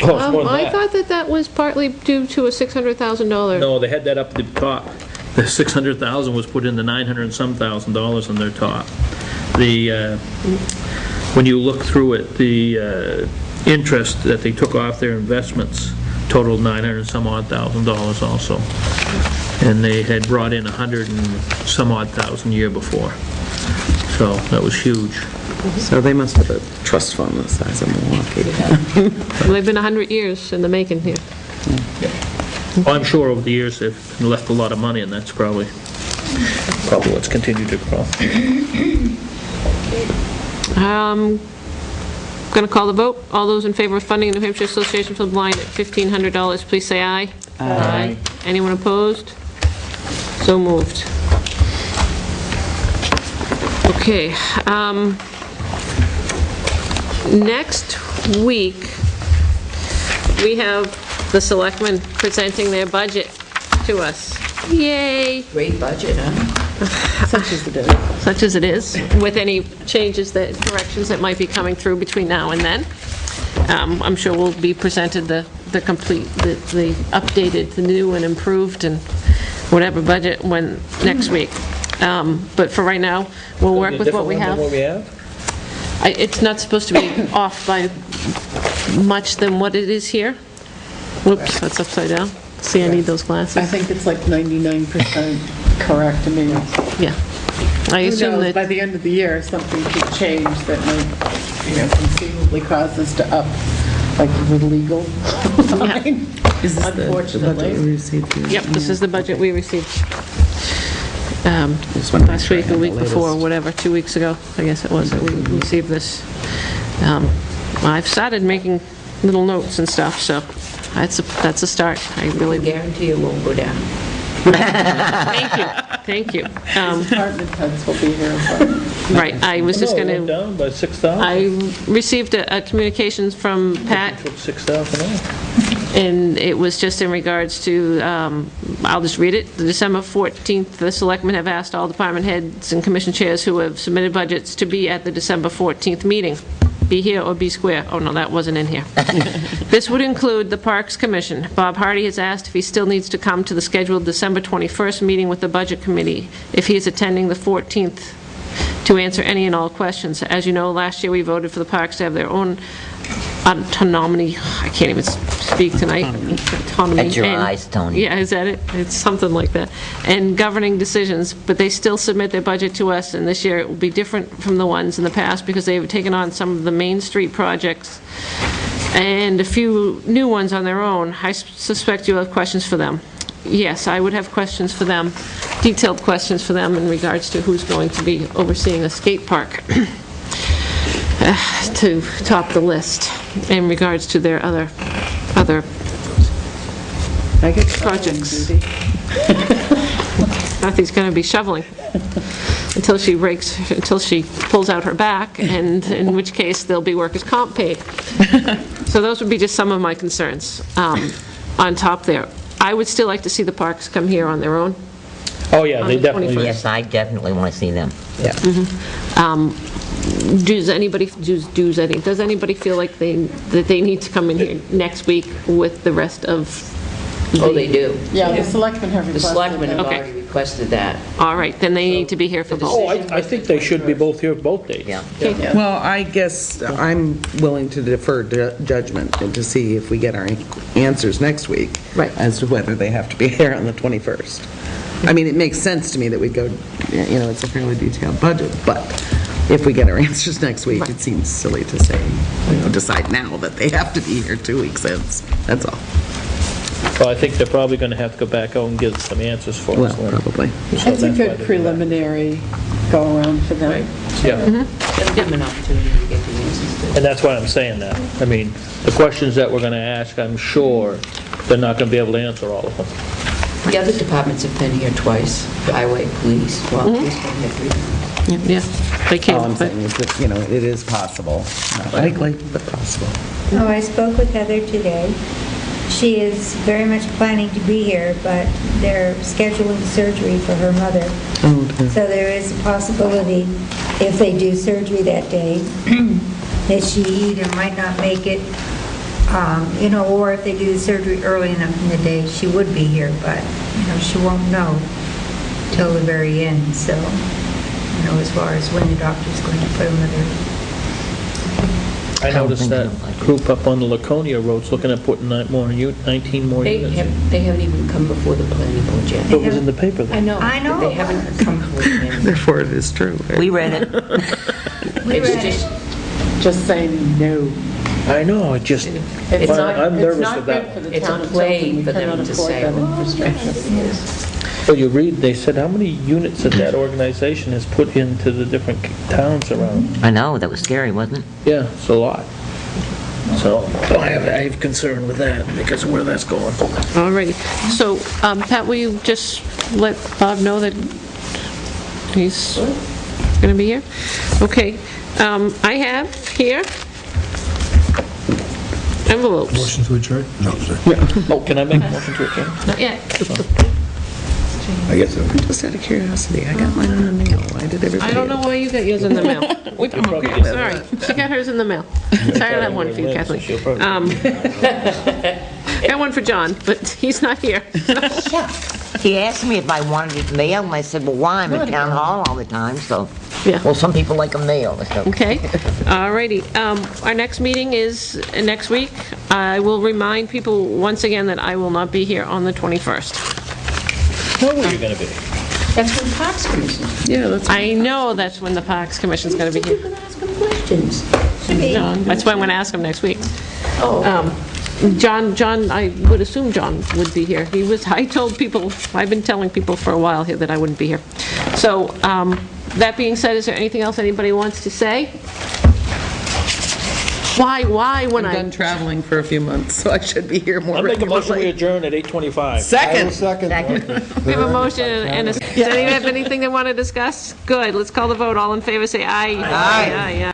Speaker 2: oh, it's more than
Speaker 1: I
Speaker 2: that.
Speaker 1: thought that was partly due to a $600,000.
Speaker 2: No, they had that up at the top. The 600,000 was put in the 900 and some thousand dollars on their top. When you look through it, the interest that they took off their investments totaled 900 and some odd thousand dollars also. And they had brought in 100 and some odd thousand year before. So that was huge.
Speaker 7: So they must have a trust fund the size of Milwaukee.
Speaker 1: They've been 100 years in the making here.
Speaker 2: Well, I'm sure over the years they've left a lot of money, and that's probably what's continued to grow.
Speaker 1: Going to call the vote. All those in favor of funding New Hampshire Association for the Blind at $1,500, please say aye. Aye. Anyone opposed? So moved. Okay. Next week, we have the selectmen presenting their budget to us. Yay!
Speaker 4: Great budget, huh?
Speaker 5: Such as it is.
Speaker 1: Such as it is, with any changes, corrections that might be coming through between now and then. I'm sure we'll be presented the complete, the updated, the new and improved and whatever budget next week. But for right now, we'll work with what we have.
Speaker 2: What we have?
Speaker 1: It's not supposed to be off by much than what it is here. Whoops, that's upside down. See, I need those
Speaker 5: I
Speaker 1: glasses.
Speaker 5: think it's like 99% correct to me.
Speaker 1: Yeah. I
Speaker 5: Who
Speaker 1: assume
Speaker 5: knows,
Speaker 1: that...
Speaker 5: by the end of the year, something could change that might, conceivably cause us to up, like the legal line,
Speaker 7: Is this the budget
Speaker 5: unfortunately.
Speaker 7: we received? here?
Speaker 1: Yep, this is the budget we received
Speaker 7: Just wanted to make
Speaker 1: last
Speaker 7: sure I
Speaker 1: week,
Speaker 7: had
Speaker 1: a
Speaker 7: the
Speaker 1: week before,
Speaker 7: latest.
Speaker 1: whatever, 2 weeks ago, I guess it was, that we received this. I've started making little notes and stuff, so that's a start. I really,
Speaker 9: Guarantee it won't go down.
Speaker 1: thank you.
Speaker 5: Department heads will be here as well.
Speaker 1: Right, I was just
Speaker 2: No, it
Speaker 1: going
Speaker 2: went
Speaker 1: to,
Speaker 2: down by 6,000.
Speaker 1: I received a communications from Pat,
Speaker 2: Took 6,000 off.
Speaker 1: and it was just in regards to, I'll just read it. The December 14th, the selectmen have asked all department heads and commission chairs who have submitted budgets to be at the December 14th meeting. Be here or be square. Oh, no, that wasn't in here. This would include the Parks Commission. Bob Hardy has asked if he still needs to come to the scheduled December 21st meeting with the Budget Committee, if he is attending the 14th, to answer any and all questions. As you know, last year we voted for the parks to have their own autonomy. I can't even speak tonight. Autonomy.
Speaker 3: That's your
Speaker 1: And-
Speaker 3: eyes, Tony.
Speaker 1: Yeah, is that it? It's something like that. And governing decisions, but they still submit their budget to us, and this year it will be different from the ones in the past because they've taken on some of the Main Street projects and a few new ones on their own. I suspect you'll have questions for them. Yes, I would have questions for them, detailed questions for them in regards to who's going to be overseeing a skate park to top the list in regards to their other
Speaker 5: I get
Speaker 1: projects.
Speaker 5: duty.
Speaker 1: Kathy's going to be shoveling until she pulls out her back, and in which case there'll be workers' comp paid. So those would be just some of my concerns on top there. I would still like to see the parks come here on their own.
Speaker 2: Oh, yeah,
Speaker 1: On
Speaker 2: they
Speaker 1: the
Speaker 2: definitely...
Speaker 1: 21st.
Speaker 3: Yes, I definitely want to see them.
Speaker 1: Does anybody feel like that they need to come in here next week with the rest of
Speaker 9: Oh, they do.
Speaker 5: Yeah, the selectmen have
Speaker 9: The
Speaker 5: requested
Speaker 9: selectmen have
Speaker 5: that.
Speaker 1: Okay.
Speaker 9: already requested that.
Speaker 1: All right, then they need to be here for
Speaker 9: The
Speaker 1: both.
Speaker 2: Oh, I think they should be both here both days.
Speaker 3: Yeah.
Speaker 1: Okay.
Speaker 7: Well, I guess I'm willing to defer judgment and to see if we get our answers next week.
Speaker 1: Right.
Speaker 7: As to whether they have to be here on the 21st. I mean, it makes sense to me that we go, it's a fairly detailed budget, but if we get our answers next week, it seems silly to say, decide now that they have to be here 2 weeks hence. That's all.
Speaker 2: Well, I think they're probably going to have to go back out and give us some answers for us.
Speaker 7: Well, probably.
Speaker 2: So
Speaker 5: That's a
Speaker 2: why they do
Speaker 5: good
Speaker 2: that.
Speaker 5: preliminary go-around for them.
Speaker 2: Yeah.
Speaker 9: It'll give them an opportunity to get the answers.
Speaker 2: And that's why I'm saying that. I mean, the questions that we're going to ask, I'm sure they're not going to be able to answer all of them.
Speaker 9: The other departments have been here twice, highway, police, well, police been here 3 times.
Speaker 1: Yeah, they came.
Speaker 7: All I'm
Speaker 1: but-
Speaker 7: saying is that, it is possible. Not likely, but possible.
Speaker 11: Oh, I spoke with Heather today. She is very much planning to be here, but they're scheduling surgery for her mother. So there is a possibility, if they do surgery that day, that she either might not make it, or if they do the surgery early enough in the day, she would be here, but, she won't know till the very end, so, as far as when the doctor's going to put them in there.
Speaker 2: I noticed that group up on the Laconia Road's looking at putting 19 more units in.
Speaker 9: They haven't even come before the planning board yet.
Speaker 2: It was in the paper then.
Speaker 11: I know.
Speaker 9: They haven't come before the planning board.
Speaker 7: Therefore, it is true.
Speaker 3: We read it.
Speaker 9: It's just,
Speaker 5: Just saying no.
Speaker 2: I know, it just,
Speaker 5: It's not,
Speaker 2: I'm
Speaker 5: it's
Speaker 2: nervous
Speaker 5: not
Speaker 2: with
Speaker 5: good
Speaker 2: that.
Speaker 5: for the
Speaker 9: It's a
Speaker 5: town of
Speaker 9: plague
Speaker 5: Tilton. We
Speaker 9: for them
Speaker 5: cannot
Speaker 9: to
Speaker 5: afford
Speaker 9: say,
Speaker 5: that
Speaker 9: "Oh,
Speaker 5: infrastructure.
Speaker 2: Well, you read, they said how many units that that organization has put into the different towns around.
Speaker 3: I know, that was scary, wasn't it?
Speaker 2: Yeah, it's a lot. So, I have concern with that because of where that's going.
Speaker 1: All righty. So, Pat, will you just let Bob know that he's going to be here? Okay. I have here envelopes.
Speaker 8: Motion to adjourn? No, sir.
Speaker 2: Oh, can I make a motion to adjourn?
Speaker 1: Not yet.
Speaker 8: I guess so.
Speaker 7: Just out of curiosity, I got mine in the mail. Why did everybody?
Speaker 1: I don't know why you got yours in the mail. Sorry, she got hers in the mail. Sorry, I don't have one for you, Kathleen. Got one for John, but he's not here.
Speaker 3: He asked me if I wanted it mailed, and I said, well, why? I'm at town hall all the time, so.
Speaker 1: Yeah.
Speaker 3: Well, some people like them mailed, so.
Speaker 1: Okay, all righty. Our next meeting is next week. I will remind people once again that I will not be here on the 21st.
Speaker 2: Know where you're going to be.
Speaker 9: that's when Parks Commission.
Speaker 7: Yeah, that's.
Speaker 1: I know that's when the Parks Commission's going to be
Speaker 9: You
Speaker 1: here.
Speaker 9: can ask them questions.
Speaker 1: That's why I'm going to ask him next week.
Speaker 9: Oh,
Speaker 1: John, I would assume John would be here. I told people, I've been telling people for a while here that I wouldn't be here. So, that being said, is there anything else anybody wants to say? Why when
Speaker 7: I'm done traveling for a few months, so I should be here more
Speaker 2: I'll make a motion we
Speaker 7: regularly.
Speaker 2: adjourn at 8:25.
Speaker 7: Second.
Speaker 1: We have a motion and a, does anyone have anything they want to discuss? Good, let's call the vote. All in favor, say aye. Aye. Aye.